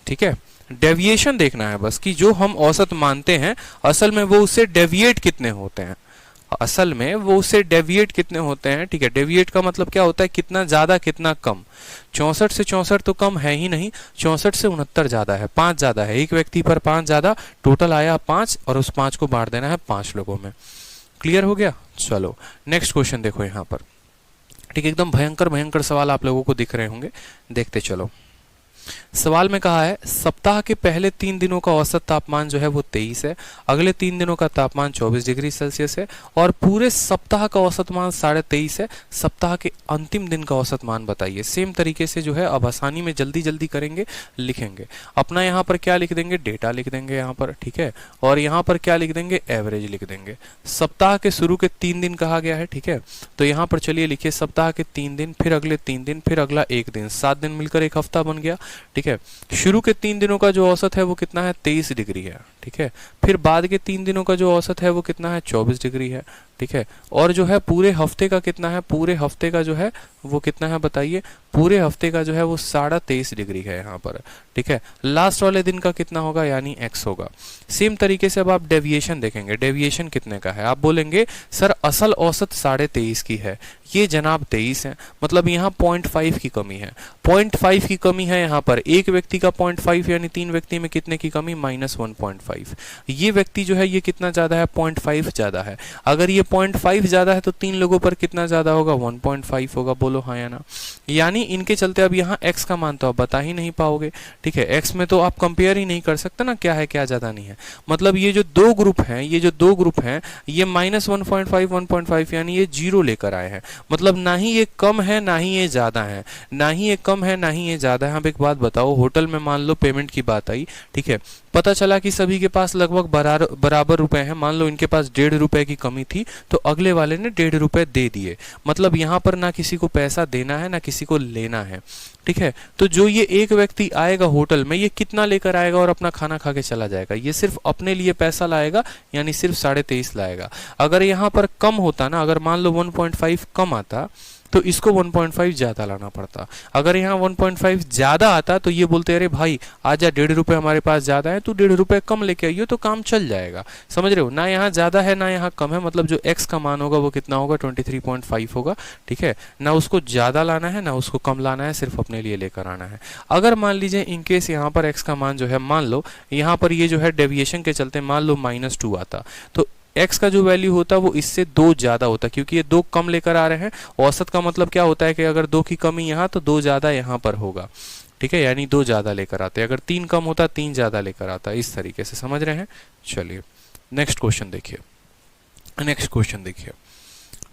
S1: ठीक है, डेविएशन देखना है बस कि जो हम औसत मानते हैं असल में वो उससे डेविएट कितने होते हैं, असल में वो उससे डेविएट कितने होते हैं। ठीक है, डेविएट का मतलब क्या होता है? कितना ज्यादा कितना कम। 64 से 64 तो कम है ही नहीं, 64 से 69 ज्यादा है, 5 ज्यादा है, 1 व्यक्ति पर 5 ज्यादा, टोटल आया 5 और उस 5 को बांट देना है 5 लोगों में। क्लियर हो गया? चलो नेक्स्ट क्वेश्चन देखो यहाँ पर। ठीक है, एकदम भयंकर भयंकर सवाल आप लोगों को दिख रहे होंगे, देखते चलो। सवाल में कहा है सप्ताह के पहले 3 दिनों का औसत तापमान जो है वो 23 है, अगले 3 दिनों का तापमान 24 डिग्री सेल्सियस है और पूरे सप्ताह का औसत मान 23.5 है। सप्ताह के अंतिम दिन का औसत मान बताइए। सेम तरीके से जो है अब आसानी में जल्दी जल्दी करेंगे, लिखेंगे अपना। यहाँ पर क्या लिख देंगे? डेटा लिख देंगे यहाँ पर। ठीक है, और यहाँ पर क्या लिख देंगे? एवरेज लिख देंगे। सप्ताह के शुरू के 3 दिन कहा गया है। ठीक है, तो यहाँ पर चलिए लिखिए सप्ताह के 3 दिन, फिर अगले 3 दिन, फिर अगला 1 दिन, 7 दिन मिलकर 1 हफ्ता बन गया। ठीक है, शुरू के 3 दिनों का जो औसत है वो कितना है? 23 डिग्री है। ठीक है, फिर बाद के 3 दिनों का जो औसत है वो कितना है? 24 डिग्री है। ठीक है, और जो है पूरे हफ्ते का कितना है? पूरे हफ्ते का जो है वो कितना है बताइए? पूरे हफ्ते का जो है वो 23.5 डिग्री है यहाँ पर। ठीक है, लास्ट वाले दिन का कितना होगा? यानी x होगा। सेम तरीके से अब आप डेविएशन देखेंगे, डेविएशन कितने का है? आप बोलेंगे सर असल औसत 23.5 की है, ये जनाब 23 है, मतलब यहाँ 0.5 की कमी है। 0.5 की कमी है यहाँ पर, एक व्यक्ति का 0.5 यानी 3 व्यक्ति में कितने की कमी? -1.5। ये व्यक्ति जो है ये कितना ज्यादा है? 0.5 ज्यादा है। अगर ये 0.5 ज्यादा है तो 3 लोगों पर कितना ज्यादा होगा? 1.5 होगा। बोलो हाँ या ना? यानी इनके चलते अब यहाँ x का मान तो आप बता ही नहीं पाओगे। ठीक है, x में तो आप कंपेयर ही नहीं कर सकते ना, क्या है क्या ज्यादा नहीं है। मतलब ये जो 2 ग्रुप हैं, ये जो 2 ग्रुप हैं, ये -1.5 1.5 यानी ये 0 लेकर आए हैं। मतलब ना ही ये कम है ना ही ये ज्यादा है, ना ही ये कम है ना ही ये ज्यादा है। अब एक बात बताओ, होटल में मान लो पेमेंट की बात आई। ठीक है, पता चला कि सभी के पास लगभग बराबर रुपए हैं। मान लो इनके पास 1.5 रुपए की कमी थी तो अगले वाले ने 1.5 रुपए दे दिए। मतलब यहाँ पर ना किसी को पैसा देना है ना किसी को लेना है। ठीक है, तो जो ये एक व्यक्ति आएगा होटल में, ये कितना लेकर आएगा और अपना खाना खा के चला जाएगा? ये सिर्फ अपने लिए पैसा लाएगा, यानी सिर्फ 23.5 लाएगा। अगर यहाँ पर कम होता ना, अगर मान लो 1.5 कम आता तो इसको 1.5 ज्यादा लाना पड़ता। अगर यहाँ 1.5 ज्यादा आता तो ये बोलते अरे भाई आजा 1.5 रुपए हमारे पास ज्यादा है, तो 1.5 रुपए कम लेके आइयो तो काम चल जाएगा। समझ रहे हो ना? यहाँ ज्यादा है ना यहाँ कम है, मतलब जो x का मान होगा वो कितना होगा? 23.5 होगा। ठीक है, ना उसको ज्यादा लाना है ना उसको कम लाना है, सिर्फ अपने लिए लेकर आना है। अगर मान लीजिए इनकेस यहाँ पर x का मान जो है, मान लो यहाँ पर ये जो है डेविएशन के चलते मान लो -2 आता, तो x का जो वैल्यू होता है वो इससे 2 ज्यादा होता, क्योंकि ये 2 कम लेकर आ रहे हैं। औसत का मतलब क्या होता है कि अगर 2 की कमी यहाँ तो 2 ज्यादा यहाँ पर होगा। ठीक है, यानी 2 ज्यादा लेकर आते। अगर 3 कम होता 3 ज्यादा लेकर आता। इस तरीके से समझ रहे हैं? चलिए नेक्स्ट क्वेश्चन देखिए। नेक्स्ट क्वेश्चन देखिए,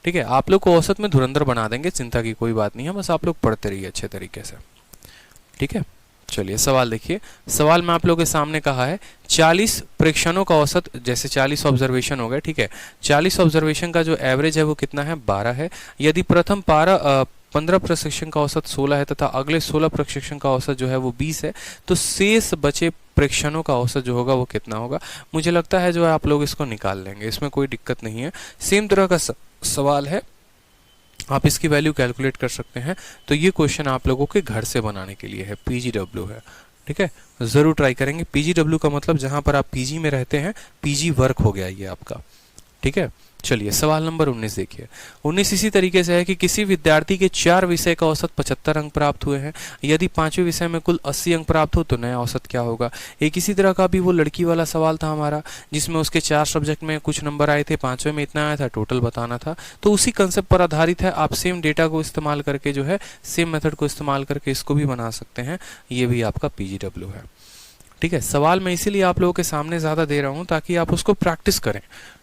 S1: ठीक है, आप लोग को औसत में धुरंधर बना देंगे, चिंता की कोई बात नहीं है, बस आप लोग पढ़ते रहिए अच्छे तरीके से, ठीक है। चलिए सवाल देखिए, सवाल में आप लोगों के सामने कहा है 40 प्रेक्षणों का औसत, जैसे 40 ऑब्जर्वेशन हो गए, ठीक है, 40 ऑब्जर्वेशन का जो एवरेज है वो कितना है, 12 है। यदि प्रथम 15 प्रशिक्षण का औसत 16 है तथा अगले 16 प्रशिक्षण का औसत जो है वो 20 है, तो शेष बचे प्रेक्षणों का औसत जो होगा वो कितना होगा। मुझे लगता है जो है आप लोग इसको निकाल लेंगे, इसमें कोई दिक्कत नहीं है। सेम तरह का सवाल है, आप इसकी वैल्यू कैलकुलेट कर सकते हैं। तो ये क्वेश्चन आप लोगों के घर से बनाने के लिए है, पीजीडब्ल्यू है, ठीक है, जरूर ट्राई करेंगे। पीजीडब्ल्यू का मतलब जहां पर आप पीजी में रहते हैं, पीजी वर्क हो गया ये आपका, ठीक है। चलिए सवाल नंबर 19 देखिए, 19 इसी तरीके से है कि किसी विद्यार्थी के 4 विषय का औसत 75 अंक प्राप्त हुए हैं, यदि 5वें विषय में कुल 80 अंक प्राप्त हो तो नया औसत क्या होगा। एक इसी तरह का भी वो लड़की वाला सवाल था हमारा, जिसमें उसके 4 सब्जेक्ट में कुछ नंबर आए थे, 5वें में इतना आया था, टोटल बताना था। तो उसी कंसेप्ट पर आधारित है, आप सेम डेटा को इस्तेमाल करके जो है, सेम मेथड को इस्तेमाल करके इसको भी बना सकते हैं। ये भी आपका पीजीडब्ल्यू है, ठीक है। सवाल मैं इसीलिए आप लोगों के सामने ज्यादा दे रहा हूं ताकि आप उसको प्रैक्टिस करें,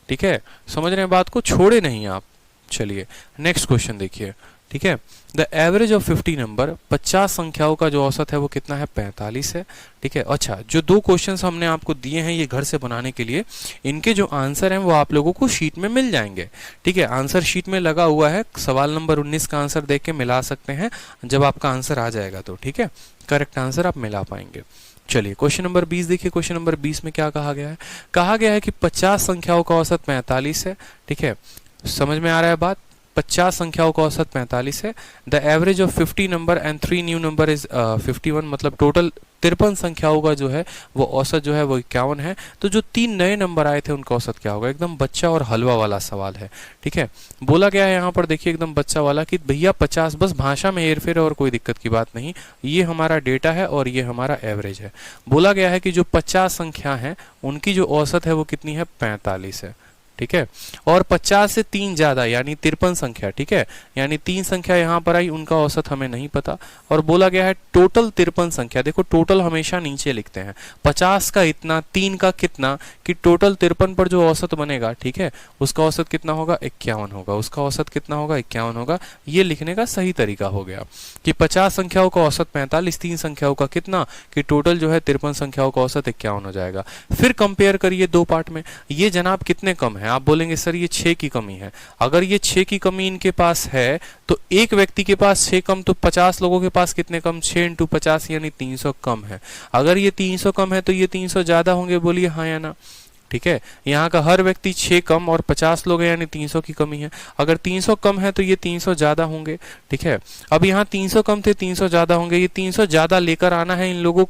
S1: ठीक है, समझ रहे हैं बात को, छोड़े नहीं आप। चलिए नेक्स्ट क्वेश्चन देखिए, ठीक है, द एवरेज ऑफ 50 नंबर, 50 संख्याओं का जो औसत है वो कितना है, 45 है, ठीक है। अच्छा, जो 2 क्वेश्चंस हमने आपको दिए हैं ये घर से बनाने के लिए, इनके जो आंसर हैं वो आप लोगों को शीट में मिल जाएंगे, ठीक है, आंसर शीट में लगा हुआ है। सवाल नंबर 19 का आंसर देख के मिला सकते हैं जब आपका आंसर आ जाएगा तो, ठीक है, करेक्ट आंसर आप मिला पाएंगे। चलिए क्वेश्चन नंबर 20 देखिए, क्वेश्चन नंबर 20 में क्या कहा गया है, कहा गया है कि 50 संख्याओं का औसत 45 है, ठीक है, समझ में आ रहा है बात, 50 संख्याओं का औसत 45 है। The average of 50 number and 3 new number is 51, मतलब टोटल 53 संख्याओं का जो है वो औसत जो है वो 51 है। तो जो 3 नए नंबर आए थे उनका औसत क्या होगा। एकदम बच्चा और हलवा वाला सवाल है, ठीक है। बोला गया है यहाँ पर देखिए एकदम बच्चा वाला कि भैया 50, बस भाषा में हेरफेर और कोई दिक्कत की बात नहीं, ये हमारा डेटा है और ये हमारा एवरेज है। बोला गया है कि जो 50 संख्या है उनकी जो औसत है वो कितनी है, 45 है, ठीक है, और 50 से 3 ज्यादा यानी 53 संख्या, ठीक है, यानी 3 संख्या यहाँ पर आई, उनका औसत हमें नहीं पता। और बोला गया है टोटल 53 संख्या, देखो टोटल हमेशा नीचे लिखते हैं, 50 का इतना, 3 का कितना, कि टोटल 53 पर जो औसत बनेगा, ठीक है, उसका औसत कितना होगा, 51 होगा, उसका औसत कितना होगा, 51 होगा। ये लिखने का सही तरीका हो गया कि 50 संख्याओं का औसत 45, 3 संख्याओं का कितना, कि टोटल जो है 53 संख्याओं का औसत 51 हो जाएगा। फिर कंपेयर करिए 2 पार्ट में, ये जनाब कितने कम है, आप बोलेंगे सर ये 6 की कमी है। अगर ये 6 की कमी इनके पास है तो एक व्यक्ति के पास 6 कम, तो 50 लोगों के पास कितने कम, 6 × 50 यानी 300 कम है। अगर ये 300 कम है तो ये 300 ज्यादा होंगे, बोलिए हाँ या ना, ठीक है। यहाँ का हर व्यक्ति 6 कम और 50 लोग हैं यानी 300 की कमी है। अगर 300 कम है तो ये 300 ज्यादा होंगे, ठीक है। अब यहाँ 300 कम थे, 300 ज्यादा होंगे, ये 300 ज्यादा लेकर आना है इन लोगों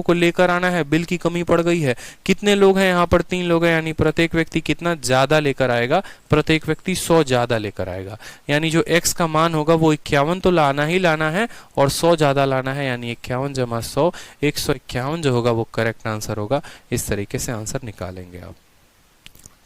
S1: को लेकर आना है। बिल की कमी पड़ गई है, कितने लोग हैं यहाँ पर, 3 लोग हैं, यानी प्रत्येक व्यक्ति कितना ज्यादा लेकर आएगा, प्रत्येक व्यक्ति 100 ज्यादा लेकर आएगा। यानी जो x का मान होगा वो 51 तो लाना ही लाना है और 100 ज्यादा लाना है, यानी 51 + 100, 151 जो होगा वो करेक्ट आंसर होगा। इस तरीके से आंसर निकालेंगे आप,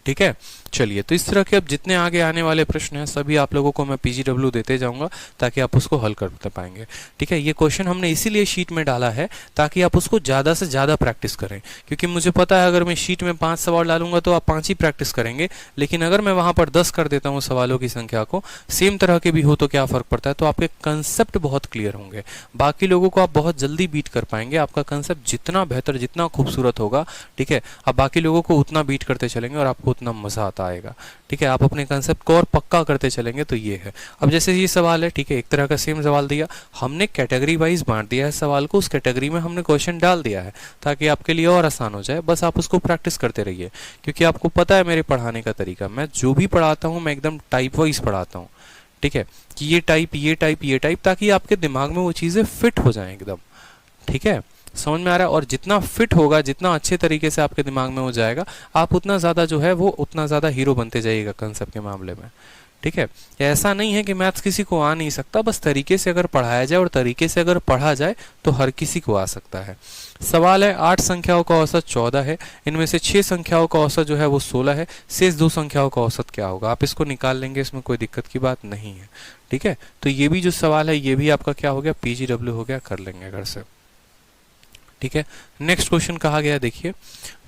S1: ठीक है। चलिए, तो इस तरह के अब जितने आगे आने वाले प्रश्न हैं सभी आप लोगों को मैं पीजीडब्ल्यू देते जाऊंगा ताकि आप उसको हल कर पाएंगे, ठीक है। ये क्वेश्चन हमने इसीलिए शीट में डाला है ताकि आप उसको ज्यादा से ज्यादा प्रैक्टिस करें, क्योंकि मुझे पता है अगर मैं शीट में 5 सवाल डालूंगा तो आप 5 ही प्रैक्टिस करेंगे, लेकिन अगर मैं वहां पर 10 कर देता हूं सवालों की संख्या को, सेम तरह के भी हो तो क्या फर्क पड़ता है, तो आपके कंसेप्ट बहुत क्लियर होंगे, बाकी लोगों को आप बहुत जल्दी बीट कर पाएंगे। आपका कंसेप्ट जितना बेहतर, जितना खूबसूरत होगा, ठीक है, आप बाकी लोगों को उतना बीट करते चलेंगे और आपको उतना मजा आता आएगा, ठीक है। आप अपने कंसेप्ट को और पक्का करते चलेंगे तो ये है। अब जैसे ये सवाल है, ठीक है, एक तरह का सेम सवाल दिया, हमने कैटेगरी वाइज बांट दिया है सवाल को, उस कैटेगरी में हमने क्वेश्चन डाल दिया है ताकि आपके लिए और आसान हो जाए। बस आप उसको प्रैक्टिस करते रहिए, क्योंकि आपको पता है मेरे पढ़ाने का तरीका, मैं जो भी पढ़ाता हूँ मैं एकदम टाइप वाइज पढ़ाता हूँ, ठीक है, कि ये टाइप, ये टाइप, ये टाइप, ताकि आपके दिमाग में वो चीजें फिट हो जाए एकदम, ठीक है, समझ में आ रहा है। और जितना फिट होगा, जितना अच्छे तरीके से आपके दिमाग में हो जाएगा, आप उतना ज्यादा जो है वो उतना ज्यादा हीरो बनते जाइएगा कंसेप्ट के मामले में, ठीक है। ऐसा नहीं है कि मैथ्स किसी को आ नहीं सकता, बस तरीके से अगर पढ़ाया जाए और तरीके से अगर पढ़ा जाए तो हर किसी को आ सकता है। सवाल है 8 संख्याओं का औसत 14 है, इनमें से 6 संख्याओं का औसत जो है वो 16 है, शेष 2 संख्याओं का औसत क्या होगा। आप इसको निकाल लेंगे, इसमें कोई दिक्कत की बात नहीं है, ठीक है। तो ये भी जो सवाल है ये भी आपका क्या हो गया, पीजीडब्ल्यू हो गया, कर लेंगे घर से, ठीक है। नेक्स्ट क्वेश्चन कहा गया देखिए,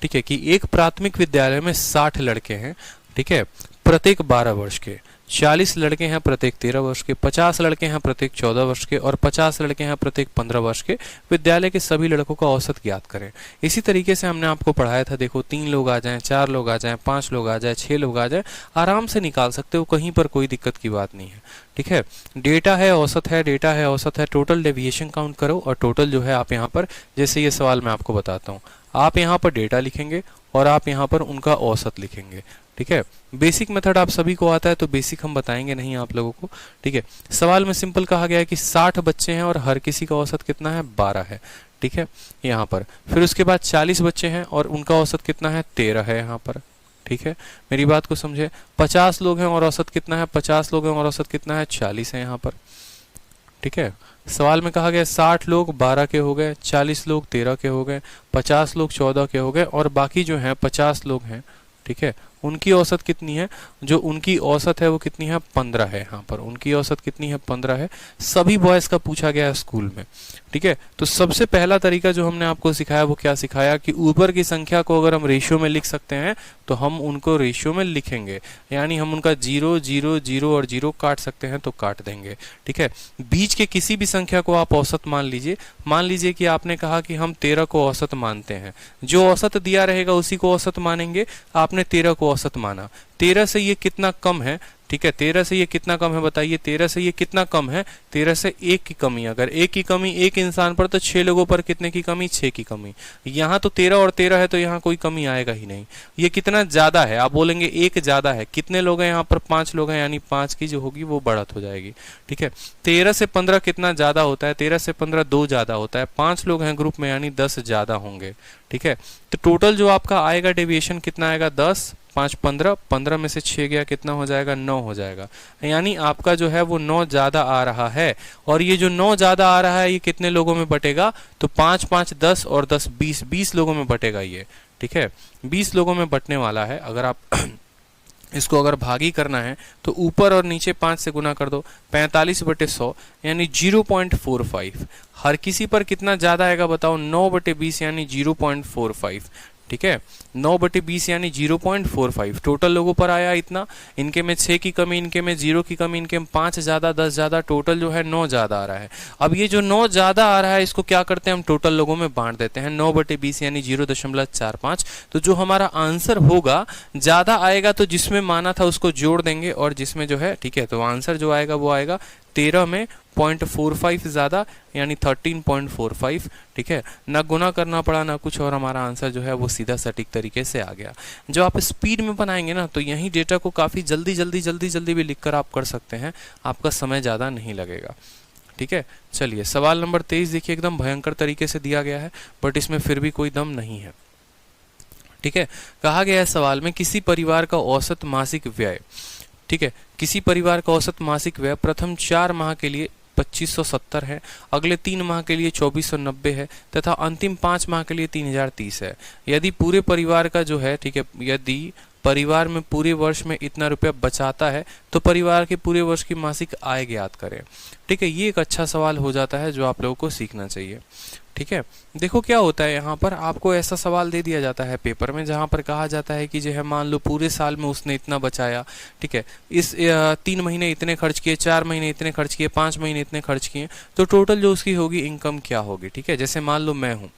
S1: ठीक है, कि एक प्राथमिक विद्यालय में 60 लड़के हैं, ठीक है, प्रत्येक 12 वर्ष के, 40 लड़के हैं प्रत्येक 13 वर्ष के, 50 लड़के हैं प्रत्येक 14 वर्ष के और 50 लड़के हैं प्रत्येक 15 वर्ष के। विद्यालय के सभी लड़कों का औसत ज्ञात करें। इसी तरीके से हमने आपको पढ़ाया था, देखो 3 लोग आ जाएं, 4 लोग आ जाएं, 5 लोग आ जाएं, 6 लोग आ जाएं, आराम से निकाल सकते हो, कहीं पर कोई दिक्कत की बात नहीं है। ठीक है, डेटा है, औसत है, डेटा है, औसत है, टोटल डेविएशन काउंट करो और टोटल जो है आप यहाँ पर, जैसे ये सवाल मैं आपको बताता हूँ, आप यहाँ पर डेटा लिखेंगे और आप यहाँ पर उनका औसत लिखेंगे। ठीक है, बेसिक मेथड आप सभी को आता है तो बेसिक हम बताएंगे नहीं आप लोगों को। ठीक है, सवाल में सिंपल कहा गया है कि 60 बच्चे हैं और हर किसी का औसत कितना है, 12 है। ठीक है, यहाँ पर फिर उसके बाद 40 बच्चे हैं और उनका औसत कितना है, 13 है यहाँ पर। ठीक है, मेरी बात को समझे। 50 लोग हैं और औसत कितना है, 50 लोग हैं और औसत कितना है, 40 है यहाँ पर। ठीक है, सवाल में कहा गया 60 लोग 12 के हो गए, 40 लोग 13 के हो गए, 50 लोग 14 के हो गए और बाकी जो हैं 50 लोग हैं, ठीक है, उनकी औसत कितनी है, जो उनकी औसत है वो कितनी है, 15 है। यहाँ पर उनकी औसत कितनी है, 15 है। सभी बॉयज का पूछा गया है स्कूल में। ठीक है, तो सबसे पहला तरीका जो हमने आपको सिखाया वो क्या सिखाया कि ऊपर की संख्या को अगर हम रेशियो में लिख सकते हैं तो हम उनको रेशियो में लिखेंगे, यानी हम उनका 0 0 0 और 0 काट सकते हैं तो काट देंगे। ठीक है, बीच के किसी भी संख्या को आप औसत मान लीजिए। मान लीजिए कि आपने कहा कि हम 13 को औसत मानते हैं, जो औसत दिया रहेगा उसी को औसत मानेंगे। आपने 13 को औसत माना, 13 से ये कितना कम है, ठीक है, 13 से ये कितना कम है बताइए, 13 से ये कितना कम है, 13 से 1 की कमी। अगर 1 की कमी एक इंसान पर तो 6 लोगों पर कितने की कमी, 6 की कमी। यहाँ तो 13 और 13 है तो यहाँ कोई कमी आएगा ही नहीं। ये कितना ज्यादा है, आप बोलेंगे 1 ज्यादा है, कितने लोग हैं यहाँ पर, 5 लोग हैं, यानी 5 की जो होगी वो बढ़त हो जाएगी। ठीक है, 13 से 15 कितना ज्यादा होता है, 13 से 15 2 ज्यादा होता है, 5 लोग हैं ग्रुप में यानी 10 ज्यादा होंगे। ठीक है, तो टोटल जो आपका आएगा डेविएशन कितना आएगा, 10 5 15, 15 में से 6 गया, कितना हो जाएगा, 9 हो जाएगा। यानी आपका जो है वो 9 ज्यादा आ रहा है। और ये जो 9 ज्यादा आ रहा है ये कितने लोगों में बटेगा, तो 5 5 10 और 10 20, 20 लोगों में बटेगा ये। ठीक है, 20 लोगों में बटने वाला है। अगर आप इसको अगर भागी करना है तो ऊपर और नीचे 5 से गुना कर दो, 45/100 यानी 0.45। हर किसी पर कितना ज्यादा आएगा बताओ, 9/20 यानी 0.45। ठीक है, 9/20 यानी 0.45। टोटल लोगों पर आया इतना, इनके में 6 की कमी, इनके में 0 की कमी, इनके में 5 ज्यादा 10 ज्यादा, टोटल जो है 9 ज्यादा आ रहा है। अब ये जो 9 ज्यादा आ रहा है इसको क्या करते हैं, हम टोटल लोगों में बांट देते हैं। 9/20 यानी 0.45। तो जो हमारा आंसर होगा ज्यादा आएगा तो जिसमें माना था उसको जोड़ देंगे और जिसमें जो है, ठीक है, तो आंसर जो आएगा वो आएगा 13 में 0.45 ज्यादा यानी 13.45। ठीक है, ना गुना करना पड़ा ना कुछ और हमारा आंसर जो है वो सीधा सटीक तरीके से आ गया। जो आप स्पीड में बनाएंगे ना तो यही डेटा को काफी जल्दी भी लिखकर आप कर सकते हैं, आपका समय ज्यादा नहीं लगेगा। ठीक है, चलिए सवाल नंबर 23 देखिए, एकदम भयंकर तरीके से दिया गया है बट इसमें फिर भी कोई दम नहीं है। ठीक है, कहा गया है सवाल में किसी परिवार का औसत मासिक व्यय, ठीक है, किसी परिवार का औसत मासिक व्यय प्रथम 4 माह के लिए 2570 है, अगले 3 माह के लिए 2490 है तथा अंतिम 5 माह के लिए 3030 है। यदि पूरे परिवार का जो है, ठीक है, यदि परिवार में पूरे वर्ष में इतना रुपया बचाता है तो परिवार के पूरे वर्ष की मासिक आय ज्ञात करें। ठीक है, ये एक अच्छा सवाल हो जाता है जो आप लोगों को सीखना चाहिए। ठीक है, देखो क्या होता है, यहाँ पर आपको ऐसा सवाल दे दिया जाता है पेपर में जहाँ पर कहा जाता है कि जो है मान लो पूरे साल में उसने इतना बचाया, ठीक है, इस 3 महीने इतने खर्च किए, 4 महीने इतने खर्च किए, 5 महीने इतने खर्च किए, तो टोटल जो उसकी होगी इनकम क्या होगी। ठीक है, जैसे मान लो मैं हूँ,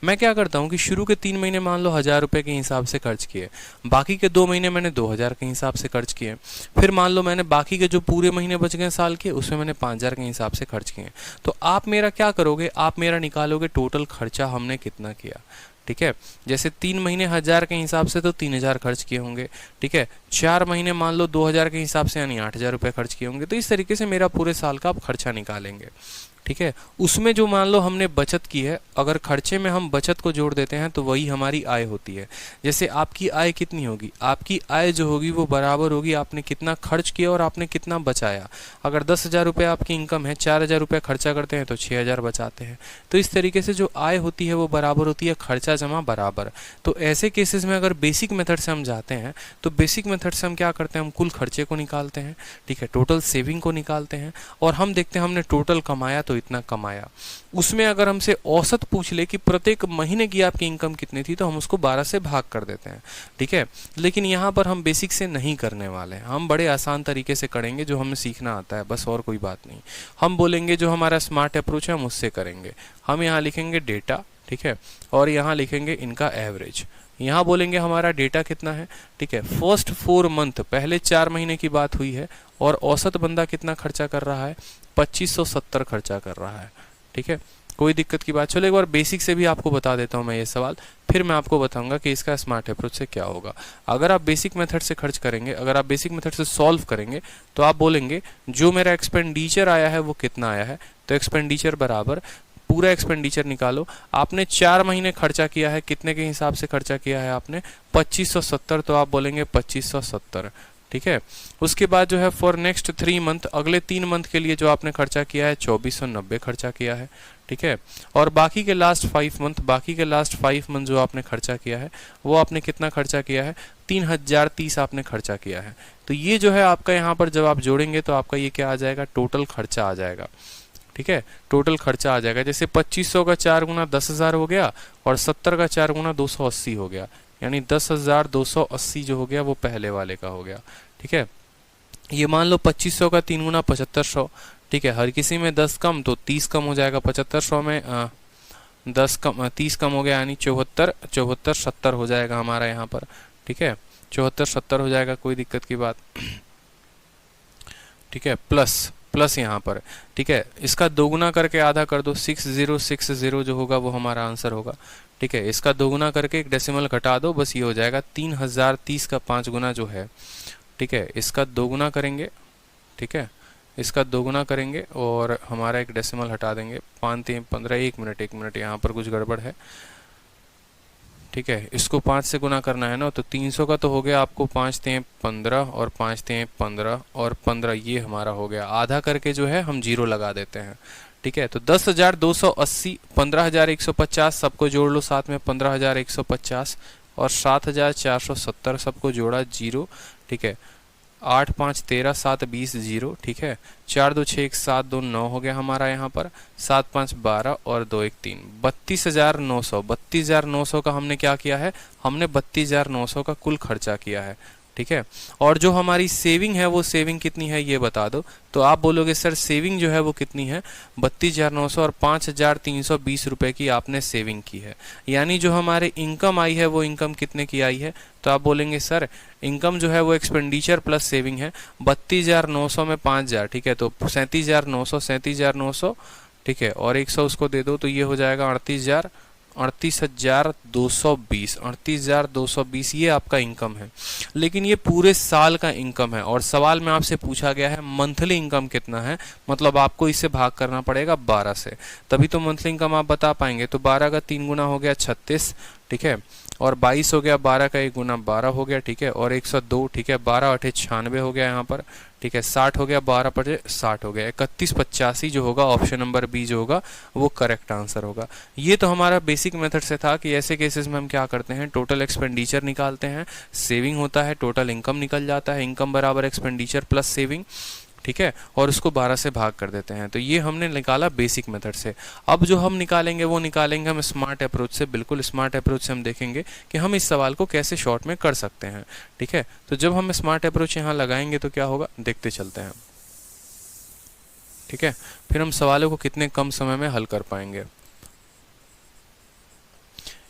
S1: मैं क्या करता हूँ कि शुरू के 3 महीने मान लो 1000 रुपये के हिसाब से खर्च किए, बाकी के 2 महीने मैंने 2000 के हिसाब से खर्च किए, फिर मान लो मैंने बाकी के जो पूरे महीने बच गए साल के उसमें मैंने 5000 के हिसाब से खर्च किए। तो आप मेरा क्या करोगे, आप मेरा निकालोगे टोटल खर्चा हमने कितना किया। ठीक है, जैसे 3 महीने 1000 के हिसाब से तो 3000 खर्च किए होंगे। ठीक है, 4 महीने मान लो 2000 के हिसाब से यानी 8000 रुपये खर्च किए होंगे। तो इस तरीके से मेरा पूरे साल का आप खर्चा निकालेंगे। ठीक है, उसमें जो मान लो हमने बचत की है, अगर खर्चे में हम बचत को जोड़ देते हैं तो वही हमारी आय होती है। जैसे आपकी आय कितनी होगी, आपकी आय जो होगी वो बराबर होगी आपने कितना खर्च किया और आपने कितना बचाया। अगर 10,000 रुपये आपकी इनकम है, 4000 रुपये खर्चा करते हैं तो 6000 बचाते हैं। तो इस तरीके से जो आय होती है वो बराबर होती है खर्चा जमा बराबर। तो ऐसे केसेस में अगर बेसिक मेथड से हम जाते हैं तो बेसिक मेथड से हम क्या करते हैं, हम कुल खर्चे को निकालते हैं, ठीक है, टोटल सेविंग को निकालते हैं और हम देखते हैं हमने टोटल कमाया तो तो इतना कमाया। उसमें अगर हमसे औसत पूछ ले कि प्रत्येक महीने की आपकी इनकम कितनी थी, तो हम उसको 12 से भाग कर देते हैं, ठीक है। लेकिन यहाँ पर हम बेसिक से नहीं करने वाले हैं, हम बड़े आसान तरीके से करेंगे, जो हमें सीखना आता है बस, और कोई बात नहीं। हम बोलेंगे जो हमारा स्मार्ट अप्रोच है हम उससे करेंगे। हम यहाँ लिखेंगे डेटा, ठीक है, और यहाँ लिखेंगे इनका एवरेज। यहाँ बोलेंगे हमारा डेटा कितना है, ठीक है, फर्स्ट 4 मंथ, पहले 4 महीने की बात हुई है, और औसत बंदा कितना खर्चा कर रहा है, 2570 खर्चा कर रहा है, ठीक है। कोई दिक्कत की बात। चलो एक बार बेसिक से भी आपको बता देता हूँ मैं ये सवाल, फिर मैं आपको बताऊंगा कि इसका स्मार्ट अप्रोच से क्या होगा। अगर आप बेसिक मेथड से खर्च करेंगे, अगर आप बेसिक मेथड से सॉल्व करेंगे, तो आप बोलेंगे जो मेरा एक्सपेंडिचर आया है वो कितना आया है, तो एक्सपेंडिचर बराबर पूरा एक्सपेंडिचर निकालो। आपने 4 महीने खर्चा किया है, कितने के हिसाब से खर्चा किया है आपने, 2570, तो आप बोलेंगे 2570, ठीक है। उसके बाद जो है फॉर नेक्स्ट 3 मंथ, अगले 3 मंथ के लिए जो आपने खर्चा किया है 2490 खर्चा किया है, ठीक है। और बाकी के लास्ट 5 मंथ जो आपने खर्चा किया है वो आपने कितना खर्चा किया है, 3030 आपने खर्चा किया है। तो ये जो है आपका यहाँ पर जब आप जोड़ेंगे तो आपका ये क्या आ जाएगा, टोटल खर्चा आ जाएगा, ठीक है, टोटल खर्चा आ जाएगा। जैसे 2500 का 4 गुना 10,000 हो गया, और 70 का 4 गुना 280 हो गया, यानी 10,280 जो हो गया वो पहले वाले का हो गया, ठीक है। ये मान लो 2500 का 3 गुना 7500, ठीक है, हर किसी में 10 कम तो 30 कम हो जाएगा, 7500 में 10 कम 30 कम हो गया, यानी 74 70 हो जाएगा हमारा यहाँ पर, ठीक है, 74 70 हो जाएगा, कोई दिक्कत की बात, ठीक है। प्लस यहाँ पर, ठीक है, इसका दोगुना करके आधा कर दो, 6060 जो होगा वो हमारा आंसर होगा, ठीक है। इसका दोगुना करके एक डेसिमल घटा दो, बस ये हो जाएगा 3030 का 5 गुना जो है, ठीक है, इसका दोगुना करेंगे, ठीक है, इसका दोगुना करेंगे और हमारा एक डेसिमल हटा देंगे, 5 3 15, एक मिनट यहाँ पर कुछ गड़बड़ है, ठीक है। इसको 5 से गुना करना है ना, तो 300 का तो हो गया आपको 5 3 15 और 5 3 15 और 15, ये हमारा हो गया। आधा करके जो है हम 0 लगा देते हैं, ठीक है। तो 10,280, 15,150 सबको जोड़ लो साथ में, 15,150 और 7,470 सबको जोड़ा 0, ठीक है। 8 5 13 7 20 0, ठीक है। 4 2 6 1 7 2 9 हो गया हमारा यहाँ पर, 7 5 12 और 2 1 3, 32,900 का हमने क्या किया है, हमने 32,900 का कुल खर्चा किया है, ठीक है। और जो हमारी सेविंग है वो सेविंग कितनी है ये बता दो, तो आप बोलोगे सर सेविंग जो है वो कितनी है, 32,900 और 5,320 रुपए की आपने सेविंग की है। यानी जो हमारे इनकम आई है वो इनकम कितने की आई है, तो आप बोलेंगे सर इनकम जो है वो एक्सपेंडिचर प्लस सेविंग है, 32,900 में 5,000, ठीक है, तो 37,900, ठीक है, और 100 उसको दे दो तो ये हो जाएगा 38,220, ये आपका इनकम है। लेकिन ये पूरे साल का इनकम है, और सवाल में आपसे पूछा गया है मंथली इनकम कितना है, मतलब आपको इससे भाग करना पड़ेगा 12 से, तभी तो मंथली इनकम आप बता पाएंगे। तो 12 का 3 गुना हो गया 36, ठीक है, और 22 हो गया, 12 का 1 गुना 12 हो गया, ठीक है, और 102, ठीक है, 12 8 96 हो गया यहाँ पर, ठीक है, 60 हो गया, 12 पटे 60 हो गया, 3185 जो होगा ऑप्शन नंबर बी जो होगा वो करेक्ट आंसर होगा। ये तो हमारा बेसिक मेथड से था कि ऐसे केसेस में हम क्या करते हैं, टोटल एक्सपेंडिचर निकालते हैं, सेविंग होता है, टोटल इनकम निकल जाता है, इनकम बराबर एक्सपेंडिचर प्लस सेविंग, ठीक है, और उसको 12 से भाग कर देते हैं। तो ये हमने निकाला बेसिक मेथड से। अब जो हम निकालेंगे वो निकालेंगे हम स्मार्ट अप्रोच से, बिल्कुल स्मार्ट अप्रोच से हम देखेंगे कि हम इस सवाल को कैसे शॉर्ट में कर सकते हैं, ठीक है। तो जब हम स्मार्ट अप्रोच यहाँ लगाएंगे तो क्या होगा, देखते चलते हैं, ठीक है। फिर हम सवालों को कितने कम समय में हल कर पाएंगे।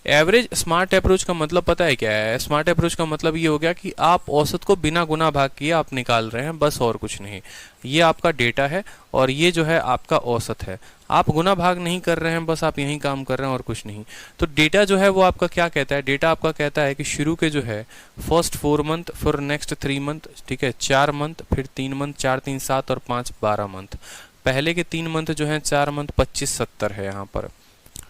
S1: एवरेज स्मार्ट अप्रोच का मतलब पता है क्या है, स्मार्ट अप्रोच का मतलब ये हो गया कि आप औसत को बिना गुना भाग किए आप निकाल रहे हैं, बस और कुछ नहीं। ये आपका डेटा है और ये जो है आपका औसत है, आप गुना भाग नहीं कर रहे हैं, बस आप यही काम कर रहे हैं और कुछ नहीं। तो डेटा जो है वो आपका क्या कहता है, डेटा आपका कहता है कि शुरू के जो है फर्स्ट 4 मंथ, फिर नेक्स्ट 3 मंथ, ठीक है, 4 मंथ, फिर 3 मंथ, 4 3 7 और 5 12 मंथ। पहले के 3 मंथ जो है 4 मंथ 2570 है यहाँ पर,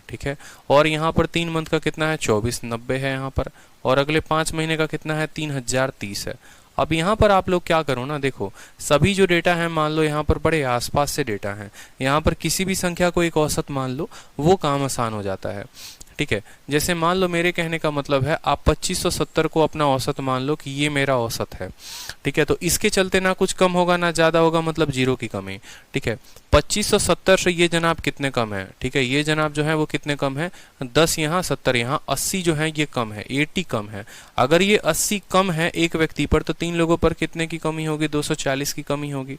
S1: ठीक है, और यहाँ पर 3 मंथ का कितना है 2490 है यहाँ पर, और अगले 5 महीने का कितना है 3030 है। अब यहाँ पर आप लोग क्या करो ना, देखो सभी जो डेटा है मान लो यहाँ पर बड़े आसपास से डेटा है, यहाँ पर किसी भी संख्या को एक औसत मान लो, वो काम आसान हो जाता है, ठीक है। जैसे मान लो, मेरे कहने का मतलब है आप 2570 को अपना औसत मान लो कि ये मेरा औसत है, ठीक है। तो इसके चलते ना कुछ कम होगा ना ज़्यादा होगा, मतलब जीरो की कमी, ठीक है। 2570 से ये जनाब कितने कम है, ठीक है, ये जनाब जो है वो कितने कम है, 10 यहाँ 70 यहाँ, 80 जो है ये कम है, 80 कम है। अगर ये 80 कम है एक व्यक्ति पर, तो 3 लोगों पर कितने की कमी होगी, 240 की कमी होगी।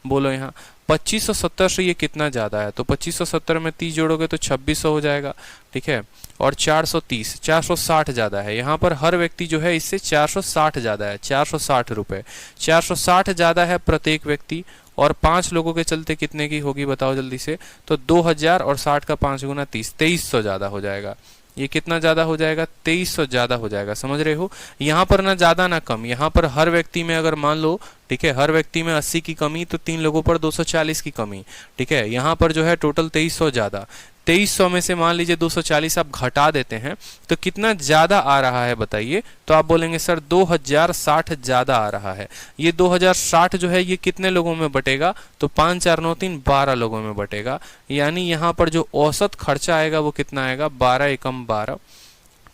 S1: बोलो यहाँ 2570 से ये कितना ज़्यादा है, तो 2570 में 30 जोड़ोगे तो 2600 हो जाएगा, ठीक है। और 430, 460 ज़्यादा है, यहाँ पर हर व्यक्ति जो है इससे 460 ज़्यादा है, 460 रुपये, 460 ज़्यादा है प्रत्येक व्यक्ति। और 5 लोगों के चलते कितने की होगी बताओ जल्दी से, तो 2000 और 60 का 5 गुना 30, 2300 ज़्यादा हो जाएगा। ये कितना ज्यादा हो जाएगा, 2300 ज्यादा हो जाएगा, समझ रहे हो। यहाँ पर ना ज्यादा ना कम, यहाँ पर हर व्यक्ति में अगर मान लो, ठीक है, हर व्यक्ति में 80 की कमी, तो 3 लोगों पर 240 की कमी, ठीक है। यहाँ पर जो है टोटल 2300 ज्यादा, 2300 में से मान लीजिए 240 आप घटा देते हैं तो कितना ज्यादा आ रहा है बताइए, तो आप बोलेंगे सर 2060 ज्यादा आ रहा है। ये 2060 जो है ये कितने लोगों में बटेगा, तो 5 4 9 3 12 लोगों में बटेगा। यानी यहाँ पर जो औसत खर्चा आएगा वो कितना आएगा, 12 एकम 12,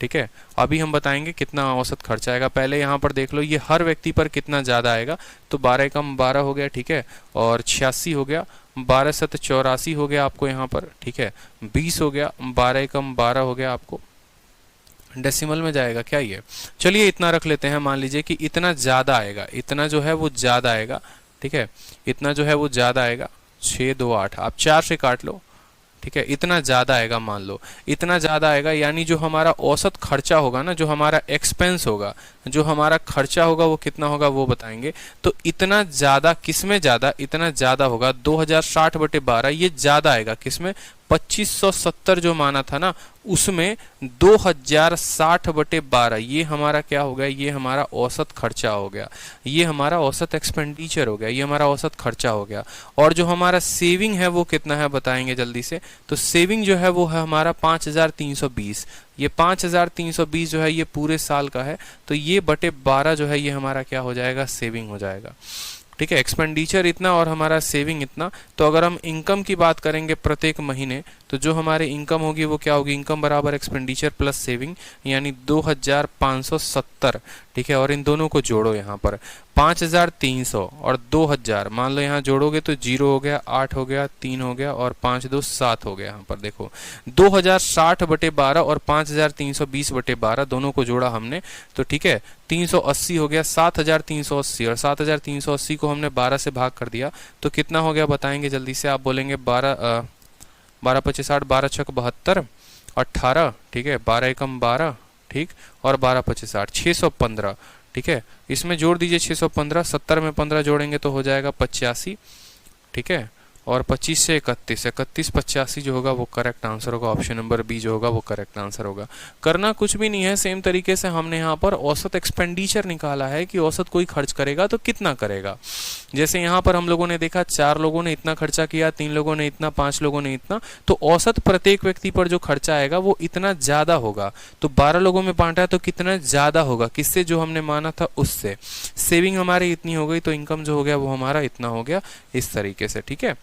S1: ठीक है। अभी हम बताएंगे कितना औसत खर्चा आएगा, पहले यहाँ पर देख लो ये हर व्यक्ति पर कितना ज्यादा आएगा, तो 12 एकम 12 हो गया, ठीक है, और 86 हो गया, 12 7 84 हो गया आपको यहाँ पर, ठीक है, 20 हो गया, 12 एकम 12 हो गया आपको। डेसिमल में जाएगा क्या ये, चलिए इतना रख लेते हैं, मान लीजिए कि इतना ज्यादा आएगा, इतना जो है वो ज्यादा आएगा, ठीक है, इतना जो है वो ज्यादा आएगा, 6 2 8, आप 4 से काट लो, ठीक है, इतना ज्यादा आएगा, मान लो इतना ज्यादा आएगा। यानी जो हमारा औसत खर्चा होगा ना, जो हमारा एक्सपेंस होगा, जो हमारा खर्चा होगा वो कितना होगा वो बताएंगे। तो इतना ज्यादा किसमें ज्यादा, इतना ज्यादा होगा 2060 बटे 12, ये ज्यादा आएगा किसमें, 2570 जो माना था ना उसमें 2060 बटे 12, ये हमारा क्या हो गया, ये हमारा औसत खर्चा हो गया, ये हमारा औसत एक्सपेंडिचर हो गया, ये हमारा औसत खर्चा हो गया। और जो हमारा सेविंग है वो कितना है बताएंगे जल्दी से, तो सेविंग जो है वो है हमारा 5320, ये 5320 जो है ये पूरे साल का है, तो ये बटे 12 जो है ये हमारा क्या हो जाएगा, सेविंग हो जाएगा, ठीक है। एक्सपेंडिचर इतना और हमारा सेविंग इतना। तो अगर हम इनकम की बात करेंगे प्रत्येक महीने, तो जो हमारी इनकम होगी वो क्या होगी, इनकम बराबर एक्सपेंडिचर प्लस सेविंग, यानी 2570, ठीक है। और इन दोनों को जोड़ो, यहाँ पर 5300 और 2000 मान लो, यहाँ जोड़ोगे तो 0 हो गया, 8 हो गया, 3 हो गया और 5 2 7 हो गया। यहाँ पर देखो 2060 बटे 12 और 5320 बटे 12 दोनों को जोड़ा हमने, तो ठीक है 380 हो गया, 7380, और 7380 को हमने 12 से भाग कर दिया तो कितना हो गया बताएंगे जल्दी से, आप बोलेंगे 12 12 25 60, 12 छक 72, 18, ठीक है, 12 एकम 12, ठीक, और 12 25 60, 615, ठीक है। इसमें जोड़ दीजिए 615, 70 में 15 जोड़ेंगे तो हो जाएगा 85, ठीक है, और 25 से 31, 31 85 जो होगा वो करेक्ट आंसर होगा, ऑप्शन नंबर बी जो होगा वो करेक्ट आंसर होगा। करना कुछ भी नहीं है, सेम तरीके से हमने यहाँ पर औसत एक्सपेंडिचर निकाला है कि औसत कोई खर्च करेगा तो कितना करेगा। जैसे यहाँ पर हम लोगों ने देखा 4 लोगों ने इतना खर्चा किया, 3 लोगों ने इतना, 5 लोगों ने इतना, तो औसत प्रत्येक व्यक्ति पर जो खर्चा आएगा वो इतना ज्यादा होगा। तो 12 लोगों में बांटा है तो कितना ज्यादा होगा, किससे, जो हमने माना था उससे। सेविंग हमारी इतनी हो गई तो इनकम जो हो गया वो हमारा इतना हो गया, इस तरीके से, ठीक है।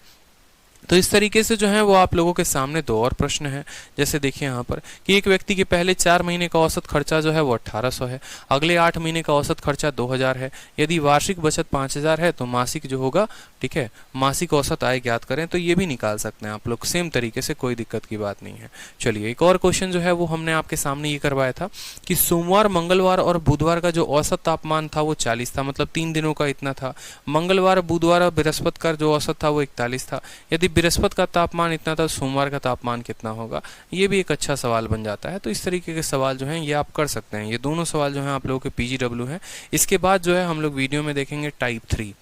S1: तो इस तरीके से जो है वो आप लोगों के सामने 2 और प्रश्न हैं। जैसे देखिए यहाँ पर कि एक व्यक्ति के पहले 4 महीने का औसत खर्चा जो है वो 1800 है, अगले 8 महीने का औसत खर्चा 2000 है। यदि वार्षिक बचत 5000 है तो मासिक जो होगा, ठीक है, मासिक औसत आय ज्ञात करें, तो ये भी निकाल सकते हैं आप लोग सेम तरीके से, कोई दिक्कत की बात नहीं है। चलिए एक और क्वेश्चन जो है वो हमने आपके सामने ये करवाया था कि सोमवार, मंगलवार और बुधवार का जो औसत तापमान था वो 40 था, मतलब 3 दिनों का इतना था। मंगलवार, बुधवार और बृहस्पति का जो औसत था वो 41 था। यदि बृहस्पति का तापमान इतना था, सोमवार का तापमान कितना होगा, ये भी एक अच्छा सवाल बन जाता है। तो इस तरीके के सवाल जो हैं ये आप कर सकते हैं। ये दोनों सवाल जो हैं आप लोगों के पीजीडब्ल्यू हैं। इसके बाद जो है हम लोग वीडियो में देखेंगे टाइप 3।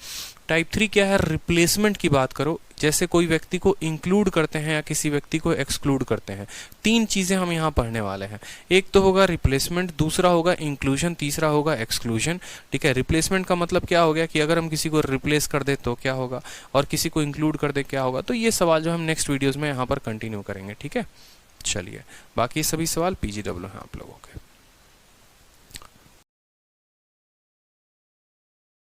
S1: टाइप 3 क्या है, रिप्लेसमेंट की बात करो, जैसे कोई व्यक्ति को इंक्लूड करते हैं या किसी व्यक्ति को एक्सक्लूड करते हैं। 3 चीजें हम यहाँ पढ़ने वाले हैं। एक तो होगा रिप्लेसमेंट, दूसरा होगा इंक्लूजन, तीसरा होगा एक्सक्लूजन, ठीक है। रिप्लेसमेंट का मतलब क्या हो गया कि अगर हम किसी को रिप्लेस कर दे तो क्या होगा, और किसी को इंक्लूड कर दे क्या होगा। तो ये सवाल जो हम नेक्स्ट वीडियोज में यहाँ पर कंटिन्यू करेंगे, ठीक है। चलिए बाकी सभी सवाल पीजीडब्ल्यू हैं आप लोगों के।